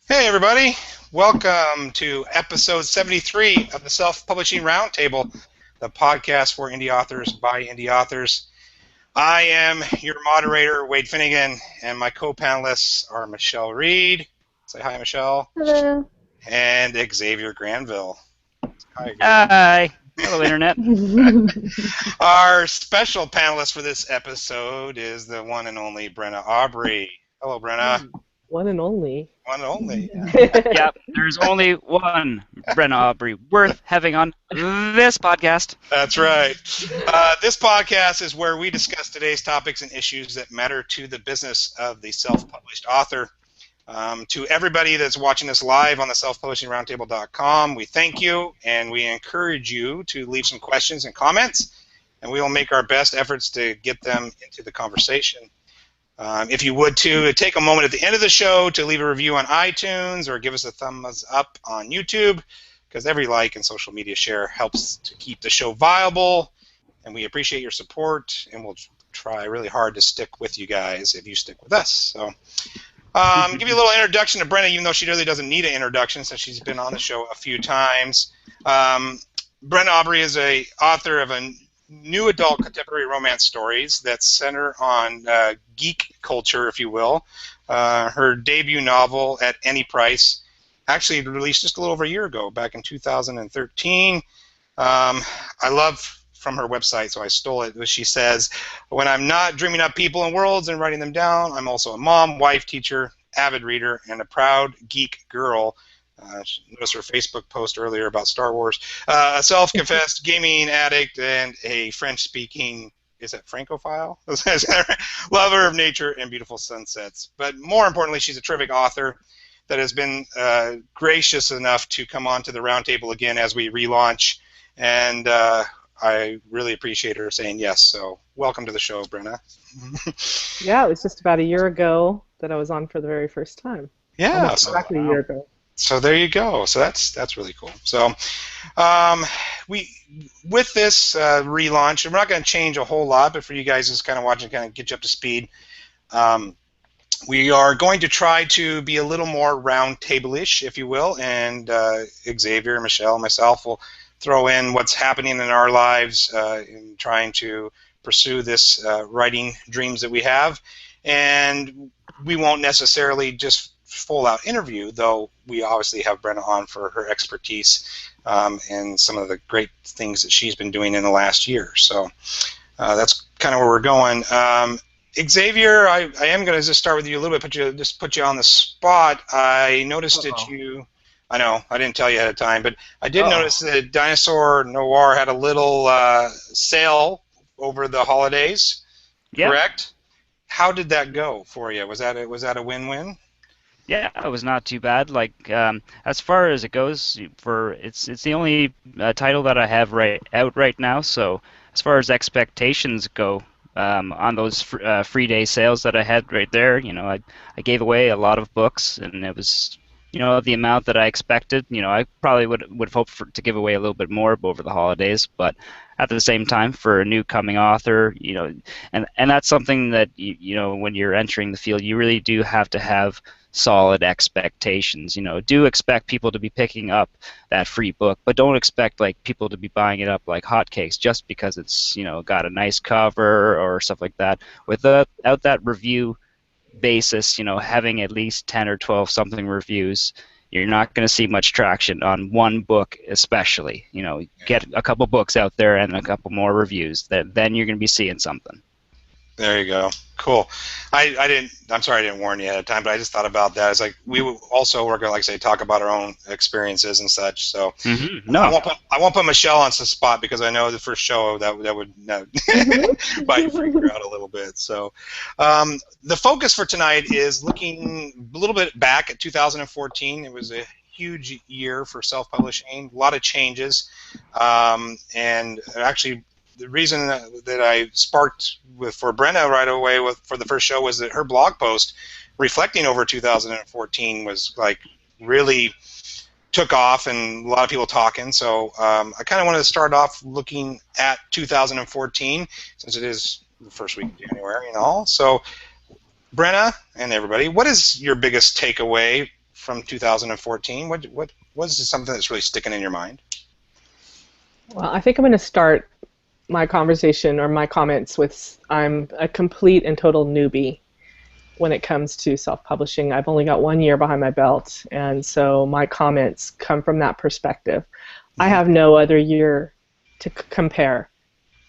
Hey everybody, welcome to episode 73 of the Self-Publishing Roundtable, the podcast for indie authors by indie authors. I am your moderator, Wade Finnegan, and my co-panelists are Michelle Reed. Say hi, Michelle. Hello. And Xavier Granville. Hi, Xavier. Hi. Hello, Internet. Our special panelist for this episode is the one and only Brenna Aubrey. Hello, Brenna. One and only. One and only. Yep, there's only one Brenna Aubrey worth having on this podcast. That's right. This podcast is where we discuss today's topics and issues that matter to the business of the self-published author. To everybody that's watching us live on the selfpublishingroundtable.com, we thank you and we encourage you to leave some questions and comments, and we will make our best efforts to get them into the conversation. If you would take a moment at the end of the show to leave a review on iTunes or give us a thumbs up on YouTube, because every like and social media share helps to keep the show viable, and we appreciate your support, and we'll try really hard to stick with you guys if you stick with us. So, give you a little introduction to Brenna, even though she really doesn't need an introduction since she's been on the show a few times. Brenna Aubrey is a author of a new adult contemporary romance stories that center on geek culture, if you will. Her debut novel, At Any Price, actually released just a little over a year ago, back in 2013. I love from her website, so I stole it. She says, "When I'm not dreaming up people and worlds and writing them down, I'm also a mom, wife, teacher, avid reader, and a proud geek girl." Noticed her Facebook post earlier about Star Wars. A self-confessed gaming addict and a French-speaking, is that Francophile? Lover of nature and beautiful sunsets. But more importantly, she's a terrific author that has been gracious enough to come on to the roundtable again as we relaunch. And I really appreciate her saying yes. So welcome to the show, Brenna. Yeah, it was just about a year ago that I was on for the very first time. Yeah, almost exactly a year ago. So there you go. So that's really cool. So we with this relaunch, we're not going to change a whole lot, but for you guys who's kind of watching, kind of get you up to speed, we are going to try to be a little more round-table-ish, if you will, and Xavier, Michelle, myself will throw in what's happening in our lives in trying to pursue this writing dreams that we have, and we won't necessarily just full-out interview, though we obviously have Brenna on for her expertise and some of the great things that she's been doing in the last year. So that's kind of where we're going. Xavier, I am going to just start with you a little bit, put you on the spot. I noticed that you, I know, I didn't tell you ahead of time, but I did notice that Dinosaur Noir had a little sale over the holidays, correct? How did that go for you? Was that a win-win? Yeah, it was not too bad. Like as far as it goes, it's the only title that I have out right now. So as far as expectations go, on those free day sales that I had right there, I gave away a lot of books, and it was the amount that I expected. I probably would have hoped to give away a little bit more over the holidays, but at the same time, for a new coming author, and that's something that when you're entering the field, you really do have to have solid expectations. Do expect people to be picking up that free book, but don't expect people to be buying it up like hotcakes just because it's got a nice cover or stuff like that. Without that review basis, having at least 10 or 12 something reviews, you're not going to see much traction on one book, especially. Get a couple books out there and a couple more reviews, then you're going to be seeing something. There you go. Cool. I'm sorry I didn't warn you ahead of time, but I just thought about that. It's like we also were going to, like I say, talk about our own experiences and such. So No, I won't put Michelle on the spot because I know the first show that would might freak her out a little bit. So the focus for tonight is looking a little bit back at 2014. It was a huge year for self-publishing, a lot of changes, and actually the reason that I sparked for Brenna right away for the first show was that her blog post reflecting over 2014 was really took off and a lot of people talking. So I kind of wanted to start off looking at 2014 since it is the first week of January and all. So Brenna and everybody, what is your biggest takeaway from 2014? What was something that's really sticking in your mind? Well, I think I'm going to start my conversation or my comments with I'm a complete and total newbie when it comes to self-publishing. I've only got 1 year behind my belt, and so my comments come from that perspective. I have no other year to compare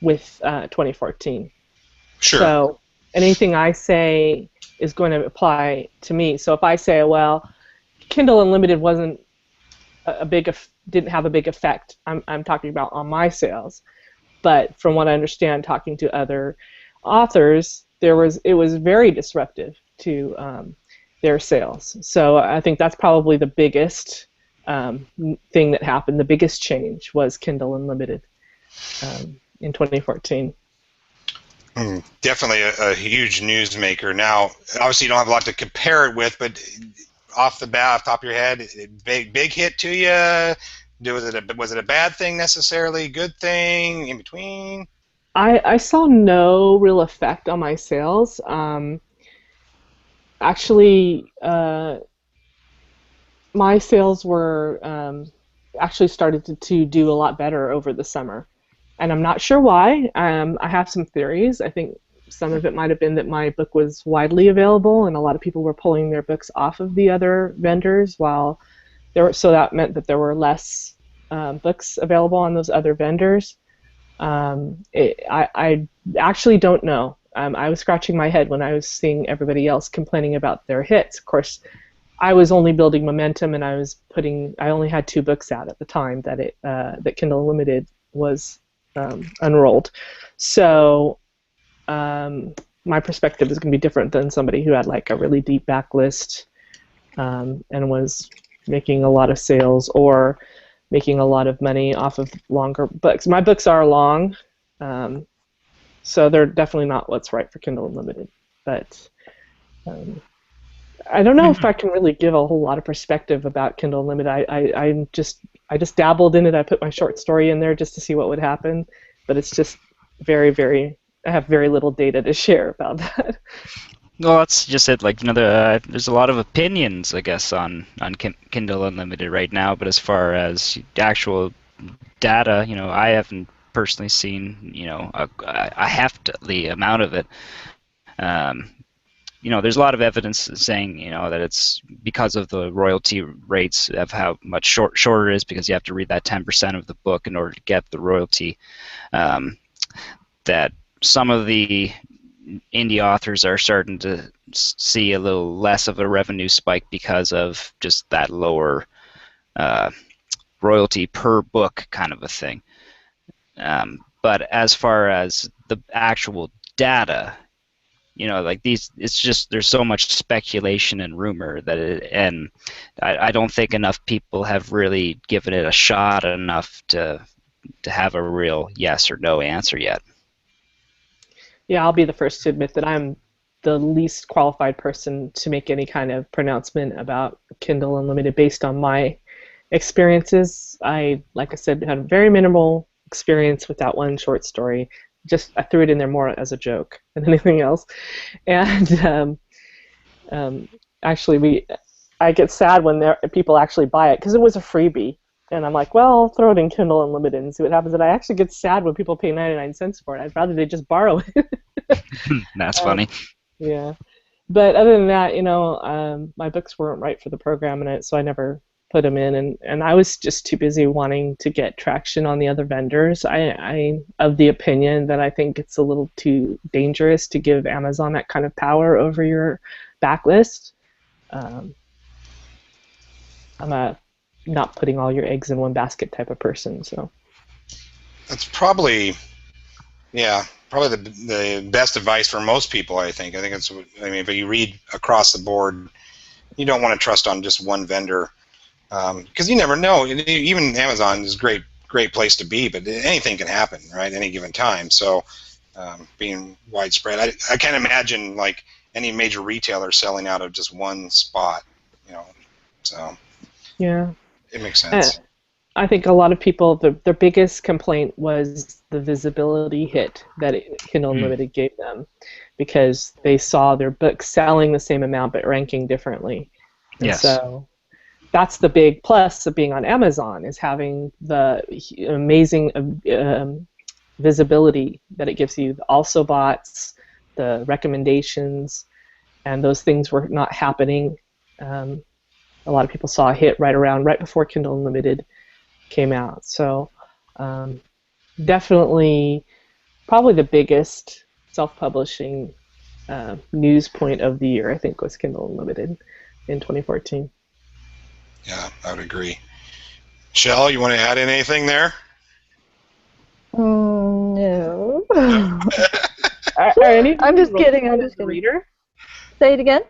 with 2014. Sure. So anything I say is going to apply to me. So if I say, well, Kindle Unlimited wasn't didn't have a big effect, I'm talking about on my sales. But from what I understand, talking to other authors, it was very disruptive to their sales. So I think that's probably the biggest thing that happened. The biggest change was Kindle Unlimited in 2014. Definitely a huge newsmaker. Now, obviously, you don't have a lot to compare it with, but off the bat, off the top of your head, big hit to you. Was it a bad thing necessarily? Good thing? In between? I saw no real effect on my sales. Actually, my sales were actually started to do a lot better over the summer, and I'm not sure why. I have some theories. I think some of it might have been that my book was widely available, and a lot of people were pulling their books off of the other vendors, so that meant that there were less books available on those other vendors. I actually don't know. I was scratching my head when I was seeing everybody else complaining about their hits. Of course, I was only building momentum, and I only had 2 books out at the time that Kindle Unlimited was unrolled. So my perspective is going to be different than somebody who had like a really deep backlist and was making a lot of sales or making a lot of money off of longer books. My books are long, so they're definitely not what's right for Kindle Unlimited. But I don't know if I can really give a whole lot of perspective about Kindle Unlimited. I just dabbled in it. I put my short story in there just to see what would happen, but it's just I have very little data to share about that. Well, that's just it. Like, there's a lot of opinions, I guess, on Kindle Unlimited right now. But as far as actual data, I haven't personally seen, a hefty amount of it. There's a lot of evidence saying, that it's because of the royalty rates of how much shorter it is, because you have to read that 10% of the book in order to get the royalty. That some of the indie authors are starting to see a little less of a revenue spike because of just that lower royalty per book kind of a thing. But as far as the actual data, it's just there's so much speculation and rumor and I don't think enough people have really given it a shot enough to have a real yes or no answer yet. Yeah, I'll be the first to admit that I'm the least qualified person to make any kind of pronouncement about Kindle Unlimited based on my experiences. Like I said, had a very minimal experience with that one short story. I threw it in there more as a joke than anything else. And actually, I get sad when people actually buy it because it was a freebie. And I'm like, well, I'll throw it in Kindle Unlimited and see what happens. And I actually get sad when people pay 99 cents for it. I'd rather they just borrow it. That's funny. Yeah. But other than that, my books weren't right for the program, so I never put them in. And I was just too busy wanting to get traction on the other vendors. I'm of the opinion that I think it's a little too dangerous to give Amazon that kind of power over your backlist. I'm a not putting all your eggs in one basket type of person. So that's probably the best advice for most people. I think if you read across the board, you don't want to trust on just one vendor because you never know. Even Amazon is a great place to be, but anything can happen, right? Any given time. So being widespread, I can't imagine like any major retailer selling out of just one spot, So yeah. It makes sense. I think a lot of people, their biggest complaint was the visibility hit that Kindle Unlimited gave them because they saw their books selling the same amount but ranking differently. And yes. So that's the big plus of being on Amazon, is having the amazing visibility that it gives you. The also bots, the recommendations, and those things were not happening. A lot of people saw a hit right before Kindle Unlimited came out. So definitely, probably the biggest self-publishing news point of the year, I think, was Kindle Unlimited in 2014. Yeah, I would agree. Shell, you want to add anything there? No. I'm just kidding. I'm just kidding. Reader? Say it again.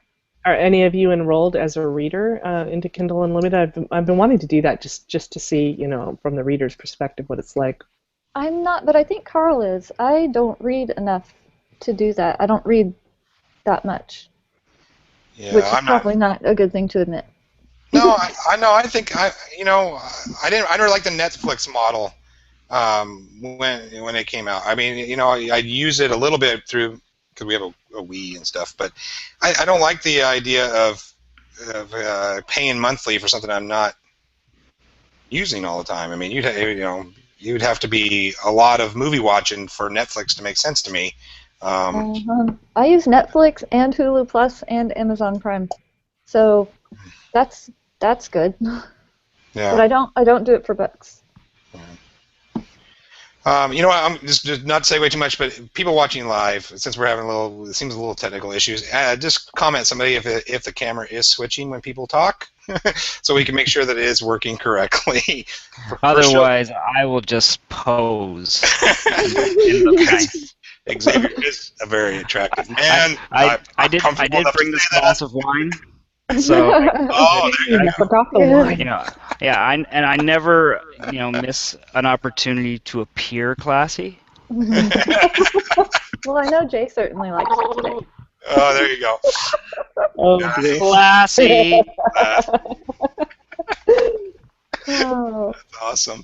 Are any of you enrolled as a reader into Kindle Unlimited? I've been wanting to do that just to see, from the reader's perspective, what it's like. I'm not, but I think Carl is. I don't read enough to do that. I don't read that much, which is probably not a good thing to admit. No, I know. I think I don't like the Netflix model when it came out. I mean, I use it a little bit through, because we have a Wii and stuff, but I don't like the idea of paying monthly for something I'm not using all the time. I mean, you'd have to be a lot of movie watching for Netflix to make sense to me. I use Netflix and Hulu Plus and Amazon Prime, so that's good. Yeah. But I don't do it for books. I'm just not to say way too much, but people watching live, since we're having it seems a little technical issues, just comment somebody if the camera is switching when people talk, so we can make sure that it is working correctly. Otherwise, I will just pose in the Xavier is a very attractive man. I did bring this glass of wine. So, I forgot the wine. I never, miss an opportunity to appear classy. Well, I know Jay certainly likes it today. Oh, there you go. Oh, classy. Oh. That's awesome.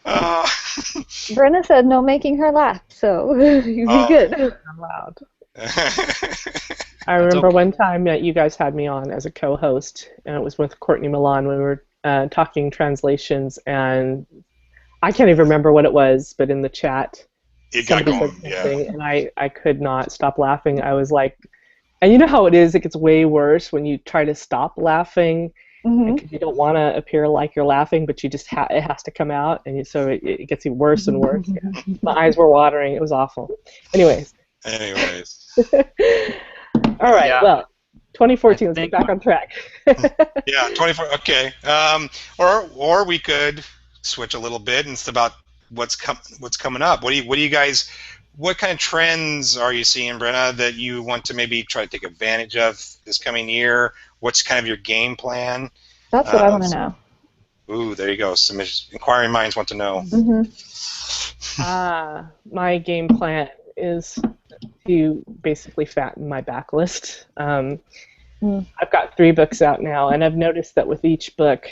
Brenna said no making her laugh, so you be good. I'm loud. I remember one time that you guys had me on as a co-host, and it was with Courtney Milan when we were talking translations, and I can't even remember what it was, but in the chat, it got going, and I could not stop laughing. I was like, and you know how it is, it gets way worse when you try to stop laughing, because you don't want to appear like you're laughing, but you just it has to come out, and so it gets even worse and worse. Yeah. My eyes were watering. It was awful. Anyways. All right. Well, 2014. Let's get back on track. Yeah, 24. Okay. Or we could switch a little bit and it's about what's coming up. What do you guys? What kind of trends are you seeing, Brenna, that you want to maybe try to take advantage of this coming year? What's kind of your game plan? That's what I want to know. Ooh, there you go. Some inquiring minds want to know. My game plan is to basically fatten my backlist. I've got 3 books out now, and I've noticed that with each book,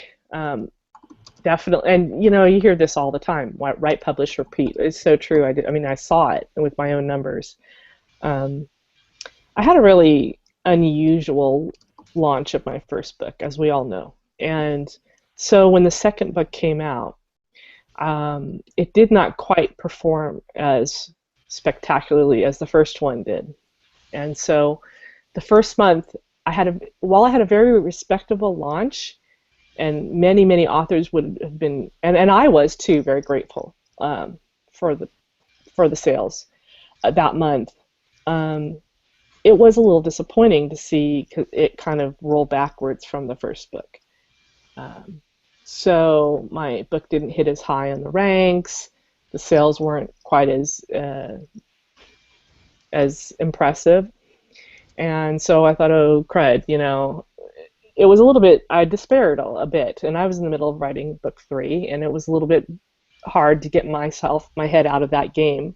definitely, and you hear this all the time, write, publish, repeat. It's so true. I saw it with my own numbers. I had a really unusual launch of my first book, as we all know. And so when the second book came out, it did not quite perform as spectacularly as the first one did. And so the first month, while I had a very respectable launch, and many authors would have been, and I was too, very grateful for the sales that month. It was a little disappointing to see it kind of roll backwards from the first book. So my book didn't hit as high on the ranks. The sales weren't quite as impressive, and so I thought, oh crud, it was a little bit. I despaired a bit, and I was in the middle of writing book 3, and it was a little bit hard to get my head out of that game,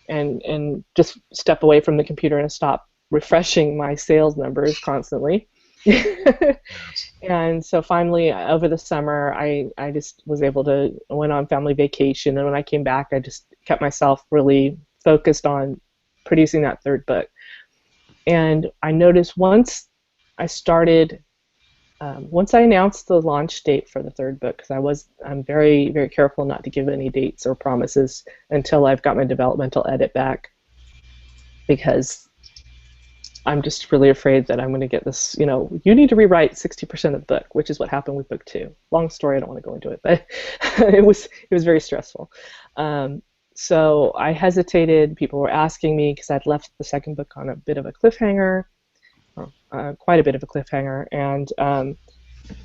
and just step away from the computer and stop refreshing my sales numbers constantly. And so finally, over the summer, I just was able to went on family vacation, and when I came back, I just kept myself really focused on producing that 3rd book. And I noticed once I started once I announced the launch date for the third book, because I'm very, very careful not to give any dates or promises until I've got my developmental edit back, because I'm just really afraid that I'm going to get this, you need to rewrite 60% of the book, which is what happened with book 2. Long story, I don't want to go into it, but it was very stressful. So I hesitated. People were asking me, because I'd left the second book on a bit of a cliffhanger, quite a bit of a cliffhanger, and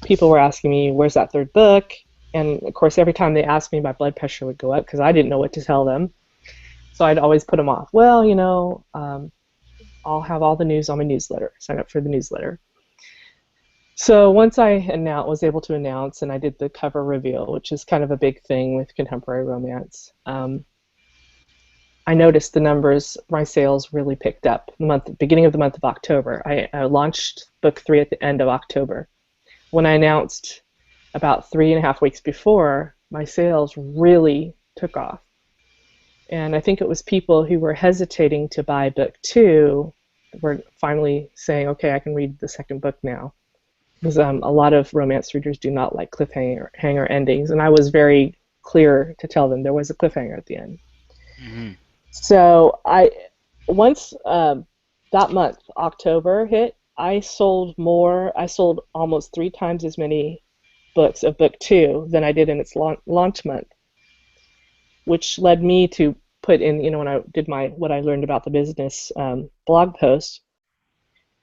people were asking me, where's that third book? And of course, every time they asked me, my blood pressure would go up because I didn't know what to tell them. So I'd always put them off. Well, I'll have all the news on my newsletter. Sign up for the newsletter. So once I was able to announce, and I did the cover reveal, which is kind of a big thing with contemporary romance, I noticed the numbers, my sales really picked up beginning of the month of October. I launched book 3 at the end of October. When I announced about 3.5 weeks before, my sales really took off. And I think it was people who were hesitating to buy book 2 were finally saying, okay, I can read the second book now. Because a lot of romance readers do not like cliffhanger endings, and I was very clear to tell them there was a cliffhanger at the end. Mm-hmm. So once that month, October, hit, I sold almost 3 times as many books of book 2 than I did in its launch month, which led me to put in, when I did what I learned about the business blog post,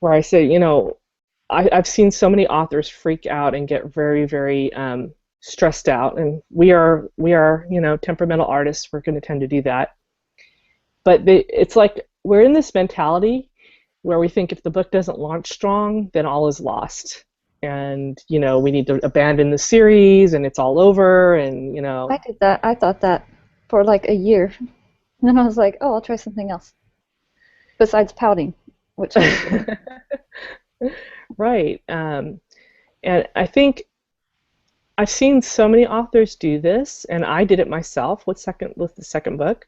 where I say, I've seen so many authors freak out and get very, very stressed out, and we are temperamental artists. We're going to tend to do that. But it's like we're in this mentality where we think if the book doesn't launch strong, then all is lost, and we need to abandon the series, and it's all over, and I did that. I thought that for like a year, and then I was like, oh, I'll try something else besides pouting, which. Right. And I think I've seen so many authors do this, and I did it myself with the second book,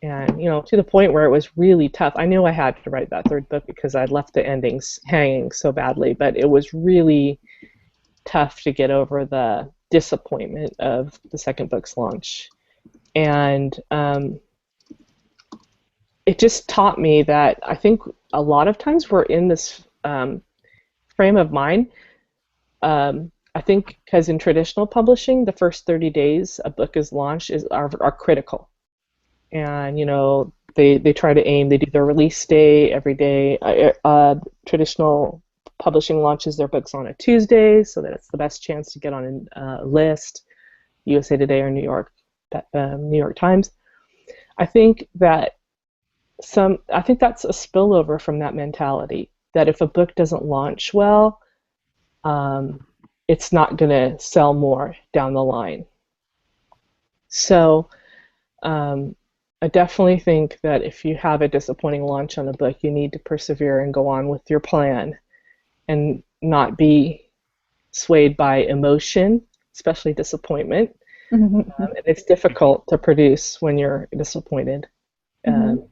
and to the point where it was really tough. I knew I had to write that third book because I'd left the endings hanging so badly, but it was really tough to get over the disappointment of the second book's launch. And it just taught me that I think a lot of times we're in this frame of mind. I think because in traditional publishing, the first 30 days a book is launched are critical, and they try to aim. They do their release day every day. Traditional publishing launches their books on a Tuesday, so that it's the best chance to get on a list, USA Today or New York Times. I think that's a spillover from that mentality, that if a book doesn't launch well, it's not going to sell more down the line. So I definitely think that if you have a disappointing launch on a book, you need to persevere and go on with your plan and not be swayed by emotion, especially disappointment. Mm-hmm. It's difficult to produce when you're disappointed. Mm-hmm.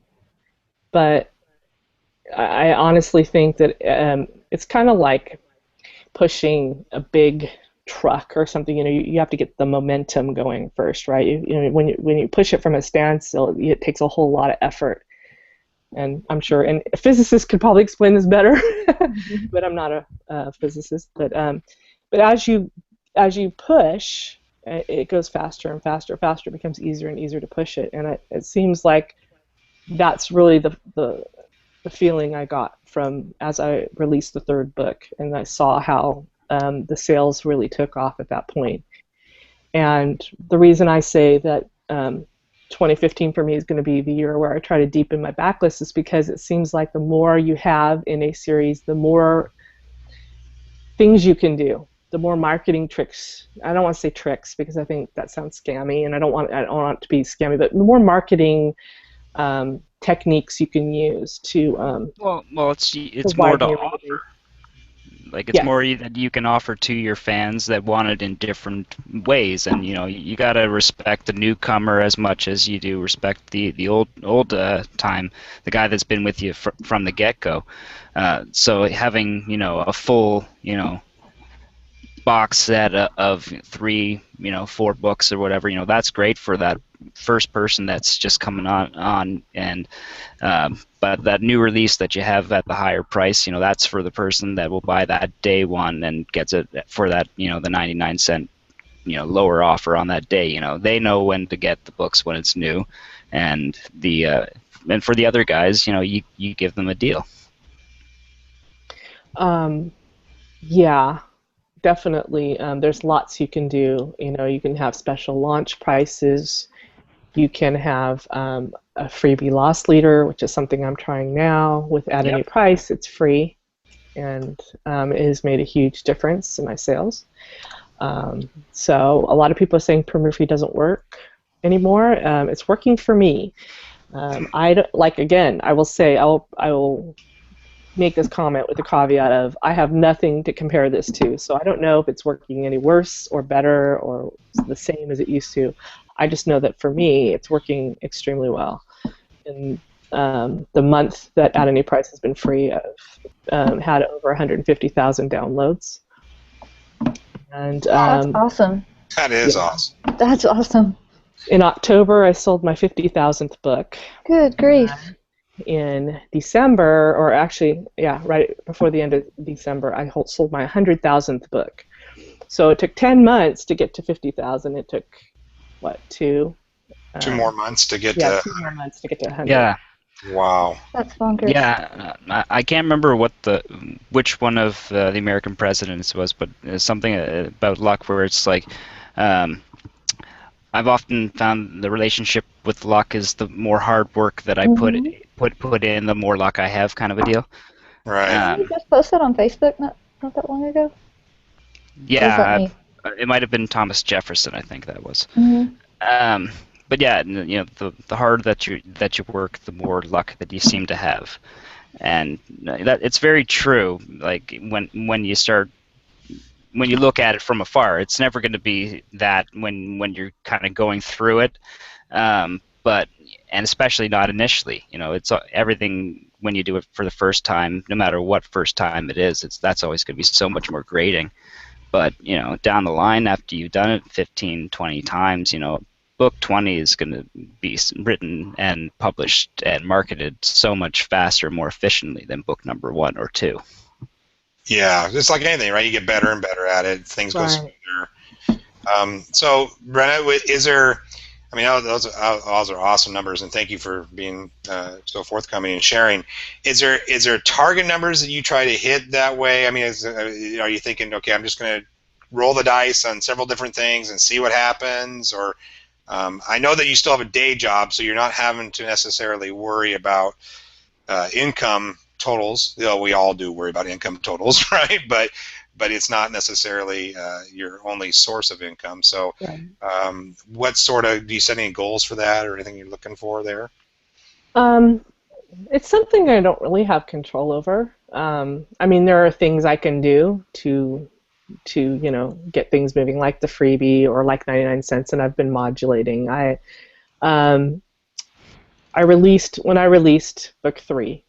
But I honestly think that it's kind of like pushing a big truck or something. You have to get the momentum going first, right? When you push it from a standstill, it takes a whole lot of effort. And I'm sure, and a physicist could probably explain this better, mm-hmm. but I'm not a physicist. But as you push, it goes faster and faster. It becomes easier and easier to push it, and it seems like that's really the feeling I got from as I released the third book, and I saw how the sales really took off at that point. And the reason I say that 2015 for me is going to be the year where I try to deepen my backlist is because it seems like the more you have in a series, the more things you can do, the more marketing tricks. I don't want to say tricks because I think that sounds scammy, and I don't want it to be scammy, but the more marketing techniques you can use to it's more to offer. Like it's more that you can offer to your fans that want it in different ways, and you gotta respect the newcomer as much as you do respect the old time, the guy that's been with you from the get-go. So having a full box set of 3, 4 books or whatever, that's great for that first person that's just coming on and but that new release that you have at the higher price, that's for the person that will buy that day one and gets it for that, the 99-cent, lower offer on that day. They know when to get the books when it's new, and and for the other guys, you give them a deal. Yeah, definitely. There's lots you can do. You can have special launch prices. You can have a freebie loss leader, which is something I'm trying now. With At Any Price, it's free, and it has made a huge difference in my sales. So a lot of people are saying promo-free doesn't work anymore. It's working for me. Again, I will say I will make this comment with the caveat of I have nothing to compare this to, so I don't know if it's working any worse or better or the same as it used to. I just know that for me, it's working extremely well. In the month that At Any Price has been free, I've had over 150,000 downloads. And that's awesome. That is awesome. That's awesome. In October, I sold my 50,000th book. Good grief. In December, or actually, right before the end of December, I sold my 100,000th book. So it took 10 months to get to 50,000. It took, what, 2 more months to get to 2 more months to get to 100. Yeah. Wow. That's bonkers. Yeah, I can't remember which one of the American presidents was, but something about luck where it's like, I've often found the relationship with luck is the more hard work that I put in, the more luck I have, kind of a deal. Right. Did you just post that on Facebook not that long ago? Yeah, it might have been Thomas Jefferson, I think that was. But yeah, the harder that you work, the more luck that you seem to have, and that it's very true. Like when you look at it from afar, it's never going to be that when you're kind of going through it, and especially not initially. It's everything when you do it for the first time, no matter what first time it is. That's always going to be so much more grating. But down the line, after you've done it 15, 20 times, book 20 is going to be written and published and marketed so much faster, more efficiently than book number 1 or 2. Yeah, it's like anything, right? You get better and better at it. Things go smoother. So, Brenna, is there? I mean, those are awesome numbers, and thank you for being so forthcoming and sharing. Is there target numbers that you try to hit that way? I mean, are you thinking, okay, I'm just going to roll the dice on several different things and see what happens, or I know that you still have a day job, so you're not having to necessarily worry about income totals. We all do worry about income totals, right? But it's not necessarily your only source of income. So what sort of, do you set any goals for that or anything you're looking for there? It's something I don't really have control over. I mean, there are things I can do to get things moving, like the freebie or like 99 cents, and I've been modulating. When I released book 3,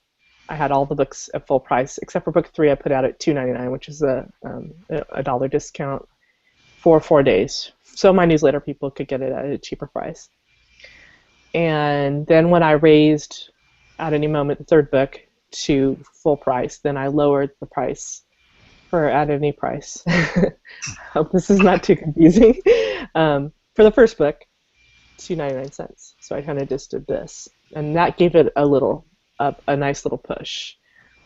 I had all the books at full price except for book 3. I put out at $2.99, which is a $1 discount for 4 days, so my newsletter people could get it at a cheaper price. And then when I raised At Any Moment, the 3rd book, to full price, then I lowered the price for At Any Price. Hope this is not too confusing. For the 1st book, $2.99. So I kind of just did this, and that gave it a nice little push.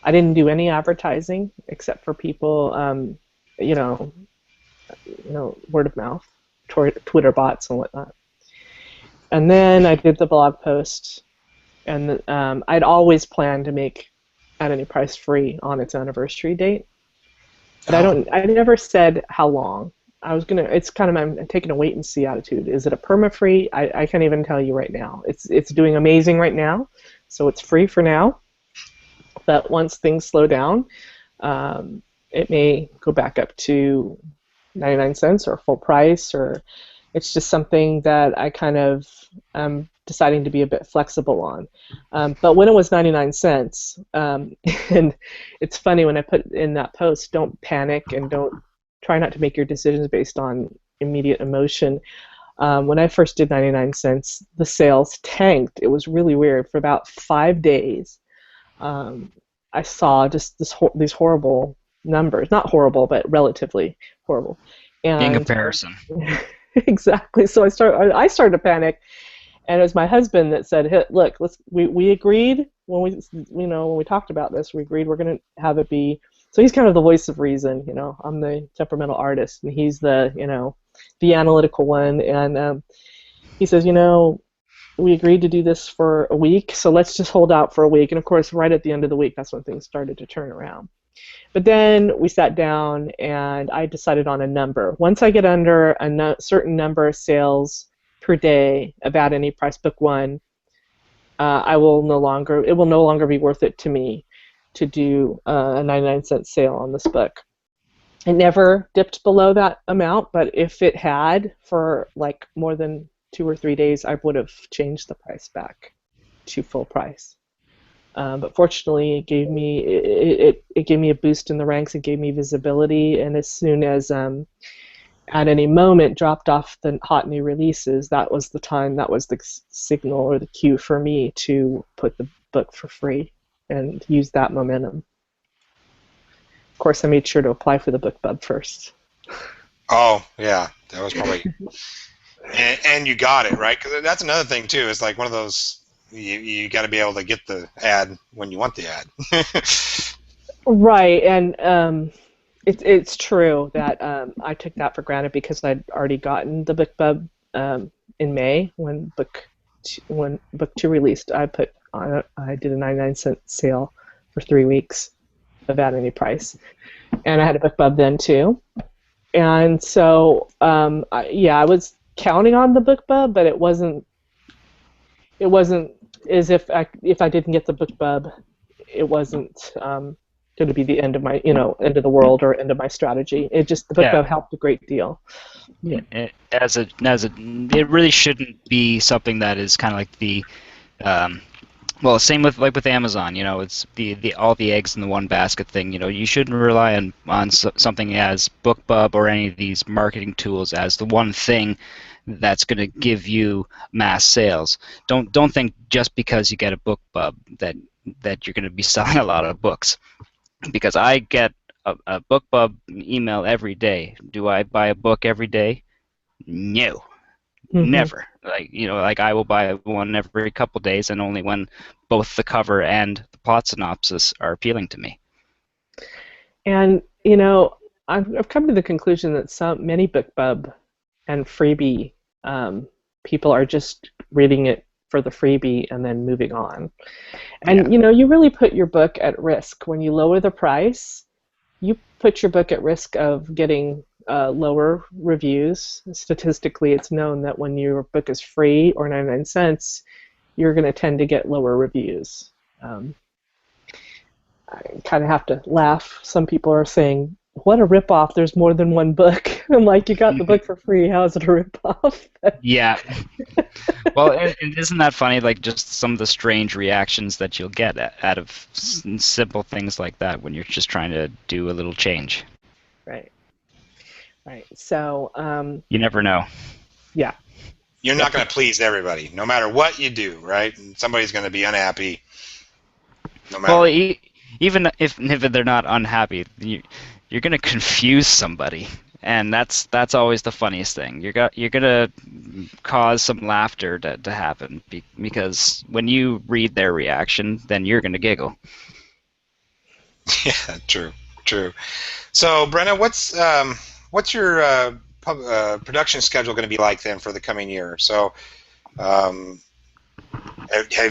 I didn't do any advertising except for people, word of mouth, Twitter bots and whatnot. And then I did the blog post, and I'd always planned to make At Any Price free on its anniversary date. But I never said how long. It's kind of, I'm taking a wait and see attitude. Is it a perma-free? I can't even tell you right now. It's doing amazing right now, so it's free for now. But once things slow down, it may go back up to 99 cents or full price, or it's just something that I kind of am deciding to be a bit flexible on. But when it was 99 cents, and it's funny when I put in that post, don't panic and don't try not to make your decisions based on immediate emotion. When I first did 99 cents, the sales tanked. It was really weird. For about 5 days, I saw just these horrible numbers. Not horrible, but relatively horrible. And in comparison. Exactly. So I started to panic, and it was my husband that said, "Hey, look, we agreed when we talked about this. We agreed we're going to have it be." So he's kind of the voice of reason. I'm the temperamental artist, and he's the the analytical one. And he says, we agreed to do this for a week, so let's just hold out for a week. And of course, right at the end of the week, that's when things started to turn around. But then we sat down, and I decided on a number. Once I get under a certain number of sales per day about any price, book one, it will no longer be worth it to me to do a 99-cent sale on this book. It never dipped below that amount, but if it had for like more than 2 or 3 days, I would have changed the price back to full price. But fortunately, it gave me a boost in the ranks. It gave me visibility, and as soon as at any moment dropped off the hot new releases, that was the time, that was the signal or the cue for me to put the book for free and use that momentum. Of course, I made sure to apply for the BookBub first. Oh, yeah. That was probably... and you got it, right? Because that's another thing, too. It's like one of those... You got to be able to get the ad when you want the ad. Right, and it's true that I took that for granted because I'd already gotten the BookBub in May when book 2 released. I did a 99-cent sale for 3 weeks about any price, and I had a BookBub then too. And so I was counting on the BookBub, but it wasn't as if I didn't get the BookBub, it wasn't going to be the end of my end of the world or end of my strategy. It just, the BookBub helped a great deal. Yeah. It really shouldn't be something that is kind of like the well, same with Amazon. It's the all the eggs in the one basket thing. You shouldn't rely on something as BookBub or any of these marketing tools as the one thing that's going to give you mass sales. Don't think just because you get a BookBub that you're going to be selling a lot of books. Because I get a BookBub email every day. Do I buy a book every day? No, never. Like I will buy one every couple days, and only when both the cover and the plot synopsis are appealing to me. And I've come to the conclusion that many BookBub and freebie people are just reading it for the freebie and then moving on. And you really put your book at risk when you lower the price. You put your book at risk of getting lower reviews. Statistically, it's known that when your book is free or 99 cents, you're going to tend to get lower reviews. I kind of have to laugh. Some people are saying, what a ripoff, there's more than one book. I'm like, you got the book for free, how is it a ripoff? Yeah. Well, and isn't that funny, like just some of the strange reactions that you'll get out of simple things like that when you're just trying to do a little change. Right. So... you never know. Yeah. You're not going to please everybody, no matter what you do, right? Somebody's going to be unhappy. No matter. Well, even if they're not unhappy, you're going to confuse somebody, and that's always the funniest thing. You're going to cause some laughter to happen because when you read their reaction, then you're going to giggle. Yeah, true. So, Brenna, what's your production schedule going to be like then for the coming year? So, have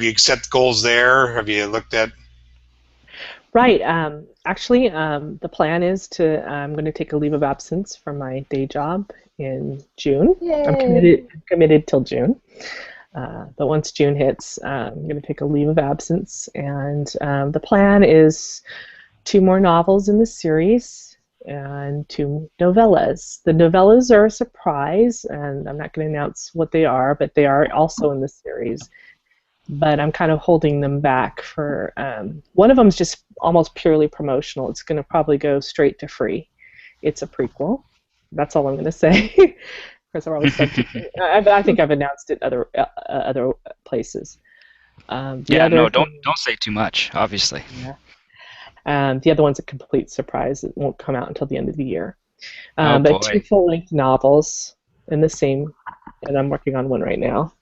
you set goals there? Have you looked at? Right. Actually, the plan is I'm going to take a leave of absence from my day job in June. Yay. I'm committed till June. But once June hits, I'm going to take a leave of absence. And the plan is 2 more novels in the series and 2 novellas. The novellas are a surprise, and I'm not going to announce what they are, but they are also in the series. But I'm kind of holding them back for one of them is just almost purely promotional. It's going to probably go straight to free It's a prequel. That's all I'm going to say. Because I'm always subject. I think I've announced it other places. Don't say too much, obviously. Yeah. The other one's a complete surprise. It won't come out until the end of the year. Oh, but boy. 2 full-length novels in the same, and I'm working on one right now.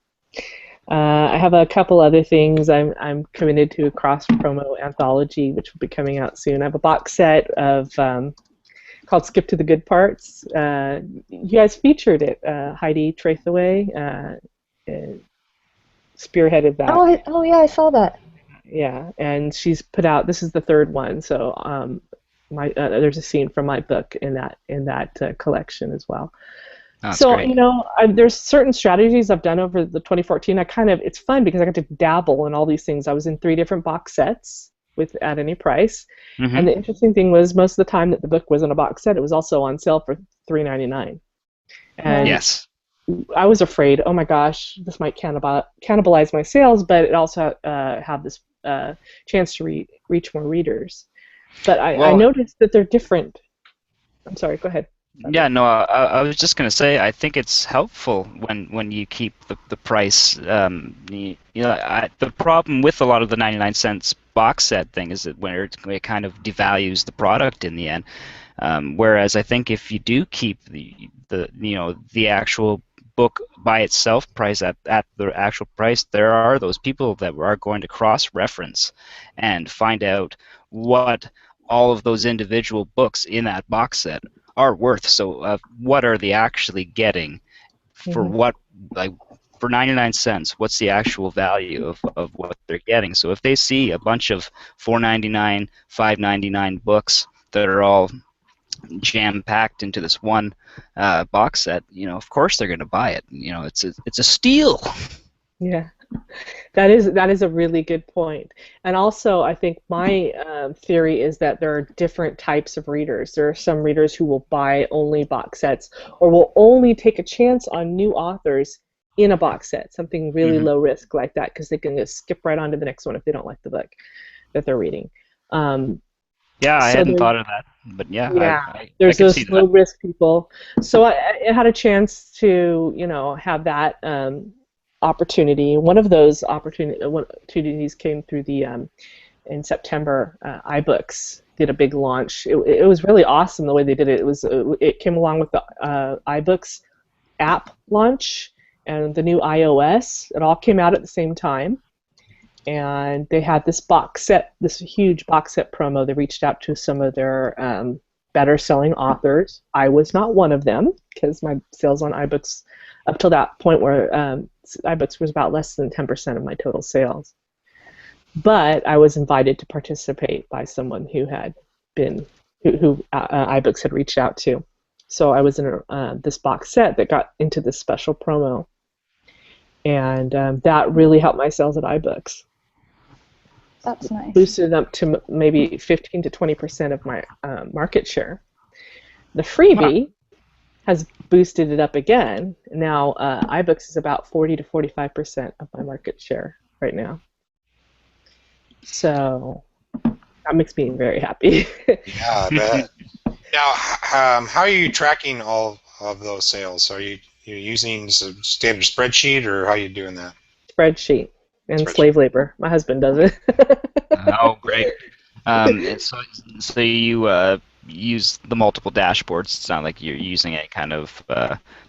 I have a couple other things. I'm committed to a cross-promo anthology, which will be coming out soon. I have a box set of called Skip to the Good Parts. You guys featured it. Heidi Traithaway spearheaded that. Oh yeah, I saw that. Yeah, and she's put out. This is the 3rd one, so there's a scene from my book in that collection as well. That's so great. There's certain strategies I've done over the 2014. It's fun because I got to dabble in all these things. I was in 3 different box sets with At Any Price, and the interesting thing was most of the time that the book was in a box set, it was also on sale for $3.99. And yes. I was afraid, oh my gosh, this might cannibalize my sales, but it also have this chance to reach more readers. But I noticed that they're different. I'm sorry, go ahead. Yeah, no, I was just going to say, I think it's helpful when you keep the price. The problem with a lot of the 99 cents box set thing is that when it kind of devalues the product in the end. Whereas I think if you do keep the actual book by itself price at the actual price, there are those people that are going to cross-reference and find out what all of those individual books in that box set are worth. So what are they actually getting for what, like, for 99 cents? What's the actual value of what they're getting? So if they see a bunch of $4.99, $5.99 books that are all jam-packed into this one box set, of course they're going to buy it. It's a steal. Yeah, that is a really good point. And also, I think my theory is that there are different types of readers. There are some readers who will buy only box sets, or will only take a chance on new authors in a box set, something really low risk like that, because they can just skip right on to the next one if they don't like the book that they're reading. I hadn't thought of that, but there's I those low risk people. So I had a chance to have that opportunity. One of those opportunities came through the in September. iBooks did a big launch. It was really awesome the way they did it. It came along with the iBooks app launch and the new iOS. It all came out at the same time. And they had this box set, this huge box set promo. They reached out to some of their better selling authors. I was not one of them because my sales on iBooks up till that point where iBooks was about less than 10% of my total sales. But I was invited to participate by someone who had been, who iBooks had reached out to. So I was in this box set that got into this special promo. And that really helped my sales at iBooks. That's nice. Boosted up to maybe 15 to 20% of my market share. The freebie has boosted it up again. Now iBooks is about 40 to 45% of my market share right now. So that makes me very happy. Yeah, I bet. Now, how are you tracking all of those sales? Are you using some standard spreadsheet, or how are you doing that? Spreadsheet. And slave labor. My husband does it. Oh, great. So you use the multiple dashboards. It's not like you're using a kind of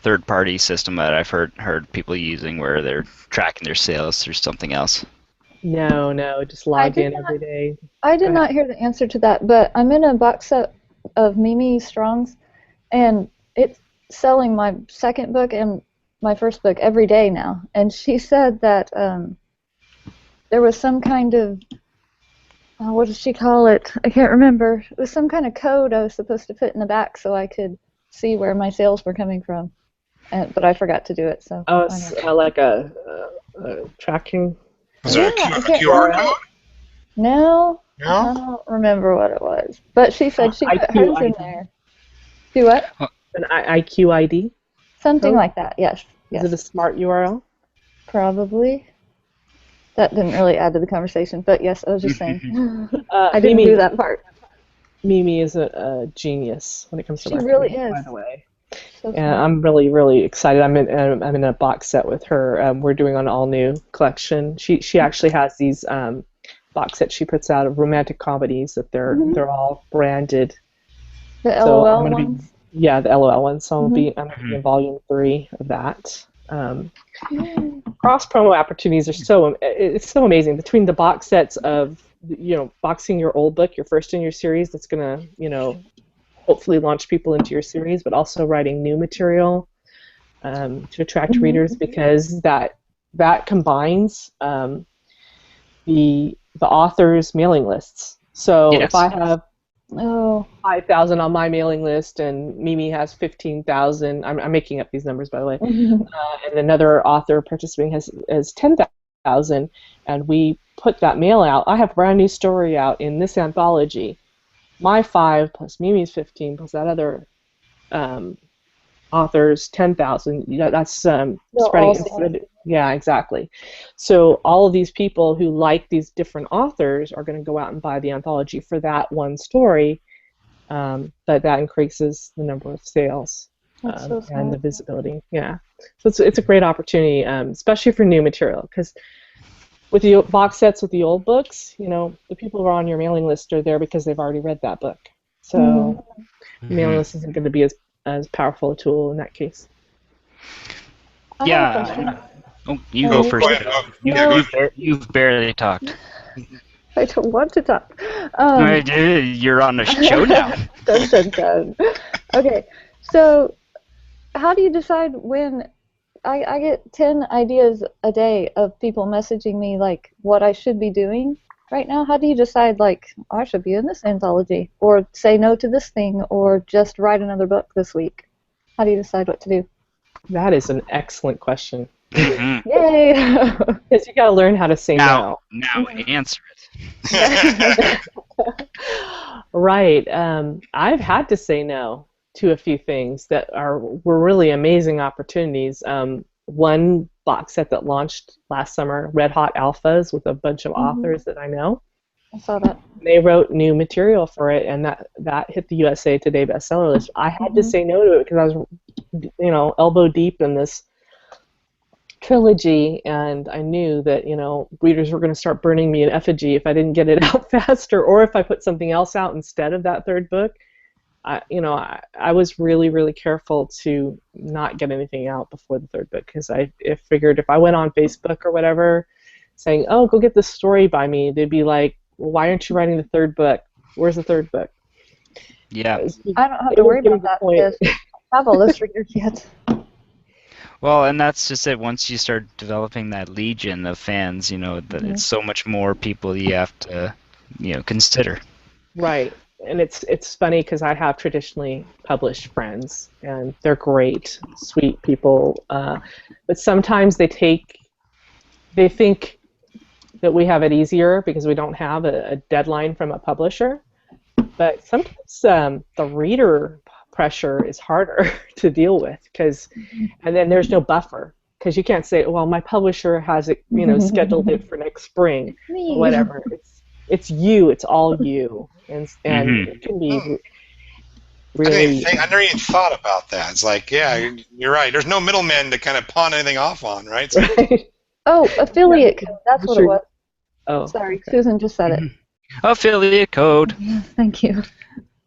third-party system that I've heard people using where they're tracking their sales through something else. No, just log in every day. I did not hear the answer to that, but I'm in a box set of Mimi Strong's, and it's selling my second book and my first book every day now. And she said that there was some kind of, what did she call it? I can't remember. It was some kind of code I was supposed to put in the back so I could see where my sales were coming from. But I forgot to do it. So. Oh, it's like a tracking. Was there a QR code? No, I don't remember what it was. But she said she put hers in there. Do what? An IQ ID? Something like that, yes. Is it a smart URL? Probably. That didn't really add to the conversation, but yes, I was just saying. I didn't do that part. Mimi is a genius when it comes to She marketing, really is. by the way. So And smart. I'm really, really excited. I'm in a box set with her. We're doing an all new collection. She actually has these box sets she puts out of romantic comedies that they're all branded. The So I'm LOL gonna be ones. yeah, the LOL one. So I'm gonna be Mhm. in volume 3 of that. Cross promo opportunities are it's so amazing between the box sets of boxing your old book, your first in your series that's gonna hopefully launch people into your series, but also writing new material to attract readers because that combines the author's mailing lists. So if I Yes. have Oh. 5,000 on my mailing list and Mimi has 15,000, I'm making up these numbers by the way, and another author participating has 10,000, and we put that mail out. I have a brand new story out in this anthology. My 5 plus Mimi's 15 plus that other authors 10,000. That's They'll all spreading. see. Yeah, exactly. So all of these people who like these different authors are going to go out and buy the anthology for that one story. But that increases the number of sales That's so and the smart. visibility. Yeah, so it's a great opportunity, especially for new material because with the box sets with the old books, the people who are on your mailing list are there because they've already read that book. So mailing Mhm. list isn't going to be as powerful a tool in that case. I have a question. Yeah. Oh, you Go, go go first. ahead. Go. You, Yeah, go No, ahead. you've barely talked. I don't want to talk. Um, You're on the show now. dun, dun, dun. Okay, so how do you decide when I get 10 ideas a day of people messaging me like what I should be doing right now? How do you decide like I should be in this anthology or say no to this thing or just write another book this week? How do you decide what to do? That is an excellent question Hmm. Yay! because you got to learn how to say Now, no. now answer it. Right. I've had to say no to a few things that were really amazing opportunities. One box set that launched last summer, Red Hot Alphas, with a bunch of authors that I know. I saw that. They wrote new material for it, and that hit the USA Today bestseller list. I had to say no to it because I was, elbow deep in this trilogy, and I knew that readers were going to start burning me in effigy if I didn't get it out faster, or if I put something else out instead of that third book. I was really, really careful to not get anything out before the third book because I figured if I went on Facebook or whatever saying, "Oh, go get this story by me," they'd be like, well, "Why aren't you writing the third book? Where's the third book?" Yeah. I don't have It to was worry getting about to the that point. because I have all those readers yet. Well, and that's just it. Once you start developing that legion of fans, that it's so much more people you have to, consider. Right. And it's funny because I have traditionally published friends, and they're great, sweet people. But sometimes they think that we have it easier because we don't have a deadline from a publisher. But sometimes the reader pressure is harder to deal with and then there's no buffer because you can't say, well, my publisher has it, scheduled it for next spring or Me. whatever. It's you. It's all you, and Hmm. it can be Hmm. really. I never even thought about that. It's like, yeah, you're right. There's no middlemen to kind of pawn anything off on, right? So, Right? Oh, affiliate code. That's what it was. Oh, Sorry, okay. Susan just said it. Affiliate code. Thank you.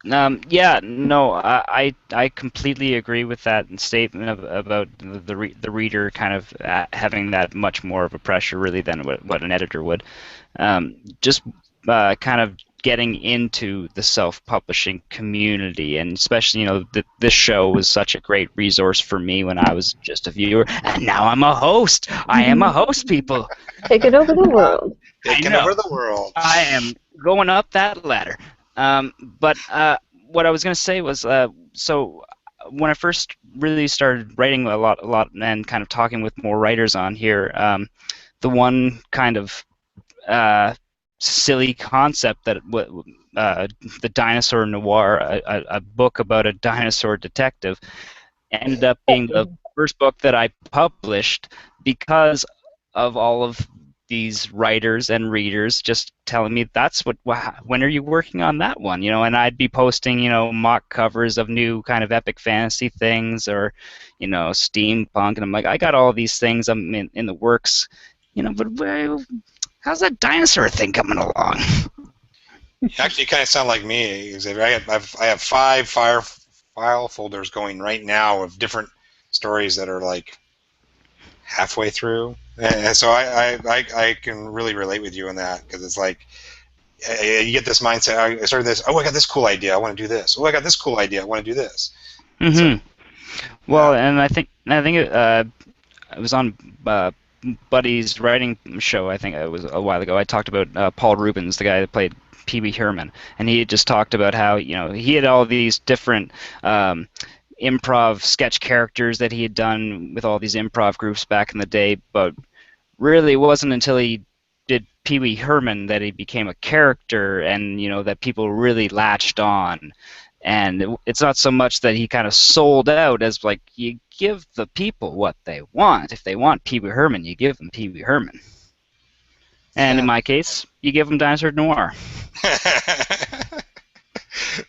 Yeah, no, I completely agree with that statement about the reader kind of having that much more of a pressure really than what an editor would. Just kind of getting into the self-publishing community, and especially this show was such a great resource for me when I was just a viewer, and now I'm a host. I am a host, people. Taking over the world. taking over the world. I am going up that ladder. But what I was going to say was, so when I first really started writing a lot, and kind of talking with more writers on here, the one kind of silly concept that the Dinosaur Noir, a book about a dinosaur detective, ended up being the first book that I published because of all of these writers and readers just telling me when are you working on that one, and I'd be posting mock covers of new kind of epic fantasy things, or steampunk, and I'm like, I got all these things I'm in the works, but how's that dinosaur thing coming along? Actually, you kind of sound like me, Xavier. I have 5 file folders going right now of different stories that are like halfway through, and so I can really relate with you on that, because it's like you get this mindset. I started this. Oh, I got this cool idea. I want to do this. Oh, I got this cool idea. I want to do this. Mm-hmm. Well, and I think it was on Buddy's writing show. I think it was a while ago. I talked about Paul Rubens, the guy that played Pee Wee Herman, and he had just talked about how he had all these different improv sketch characters that he had done with all these improv groups back in the day, but really it wasn't until he did Pee Wee Herman that he became a character, and that people really latched on. And it's not so much that he kind of sold out as like, you give the people what they want. If they want Pee Wee Herman, you give them Pee Wee Herman. And in my case, you give them Dinosaur Noir.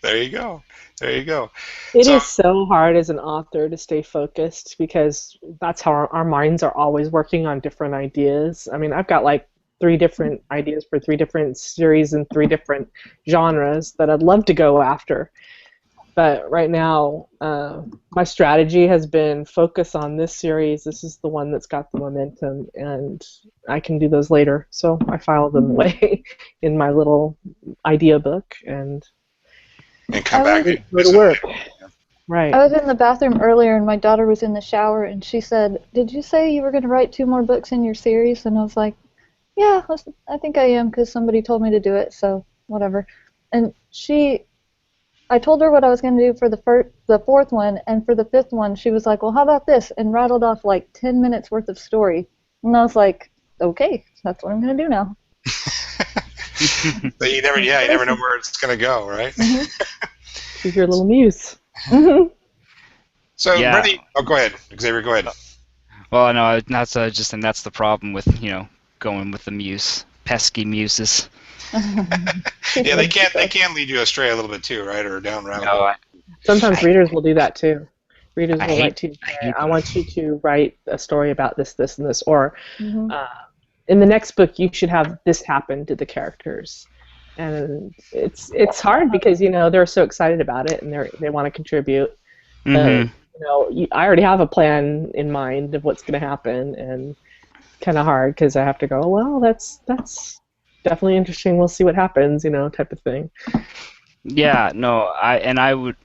There you go. There you go. It is so hard as an author to stay focused, because that's how our minds are always working on different ideas. I mean, I've got like 3 different ideas for 3 different series and 3 different genres that I'd love to go after. But right now, my strategy has been focus on this series. This is the one that's got the momentum, and I can do those later. So I file them away in my little idea book and come back to go to work. Right. I was in the bathroom earlier, and my daughter was in the shower, and she said, "Did you say you were going to write 2 more books in your series?" And I was like, "Yeah, I think I am, because somebody told me to do it, so whatever." And I told her what I was going to do for the 4th one, and for the 5th one, she was like, "Well, how about this?" and rattled off like 10 minutes worth of story. And I was like, "Okay, that's what I'm going to do now." But you never know where it's going to go, right? Mm-hmm. She's your little muse. Mm-hmm. So, yeah. Go ahead, Xavier. Go ahead. Well, no, that's and that's the problem with going with the muse, pesky muses. Yeah, they can lead you astray a little bit too, right, or down rabbit hole. Sometimes readers will do that too. Readers will write to you, I want you to write a story about this, this, and this, or in the next book you should have this happen to the characters. And it's hard because they're so excited about it and they want to contribute. Mm-hmm. I already have a plan in mind of what's going to happen, and kind of hard because I have to go, well, that's definitely interesting. We'll see what happens, type of thing. Yeah, no, I would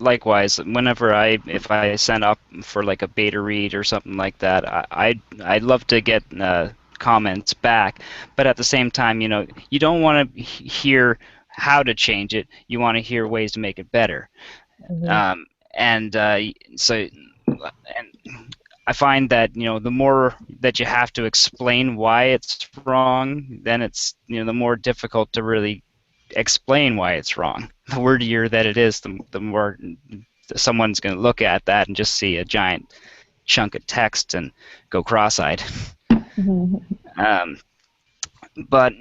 likewise. If I send up for like a beta read or something like that, I'd love to get comments back. But at the same time, you don't want to hear how to change it. You want to hear ways to make it better. Mm-hmm. And I find that the more that you have to explain why it's wrong, then it's the more difficult to really explain why it's wrong. The wordier that it is, the more someone's going to look at that and just see a giant chunk of text and go cross-eyed. Mm-hmm. But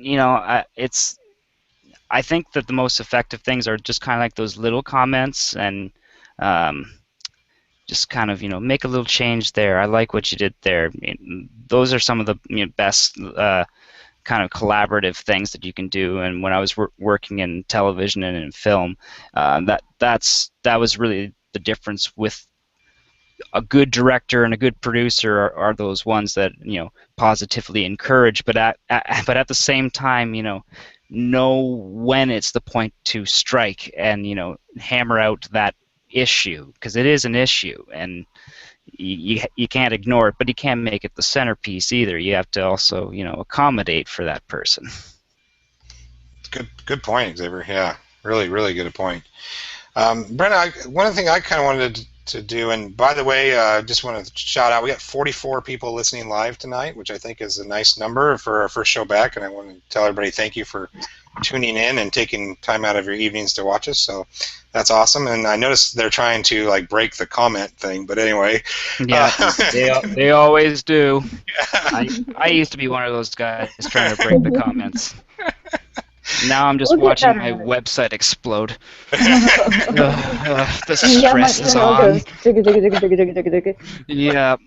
I think that the most effective things are just kind of like those little comments and just kind of make a little change there. I like what you did there. Those are some of the best kind of collaborative things that you can do. And when I was working in television and in film, that was really the difference with a good director and a good producer are those ones that positively encourage, but at the same time know when it's the point to strike and hammer out that issue, because it is an issue and you can't ignore it, but you can't make it the centerpiece either. You have to also accommodate for that person. Good point, Xavier. Yeah, really good point. Brenna, one of the things I kind of wanted to do, and by the way, just want to shout out, we got 44 people listening live tonight, which I think is a nice number for our first show back, and I want to tell everybody thank you for tuning in and taking time out of your evenings to watch us. So that's awesome. And I noticed they're trying to like break the comment thing, but anyway. Yeah, they always do. I used to be one of those guys trying to break the comments. Now I'm just We'll get watching better my at it. website explode. The Yeah, my stress is channel on. goes digga digga digga digga digga digga digga.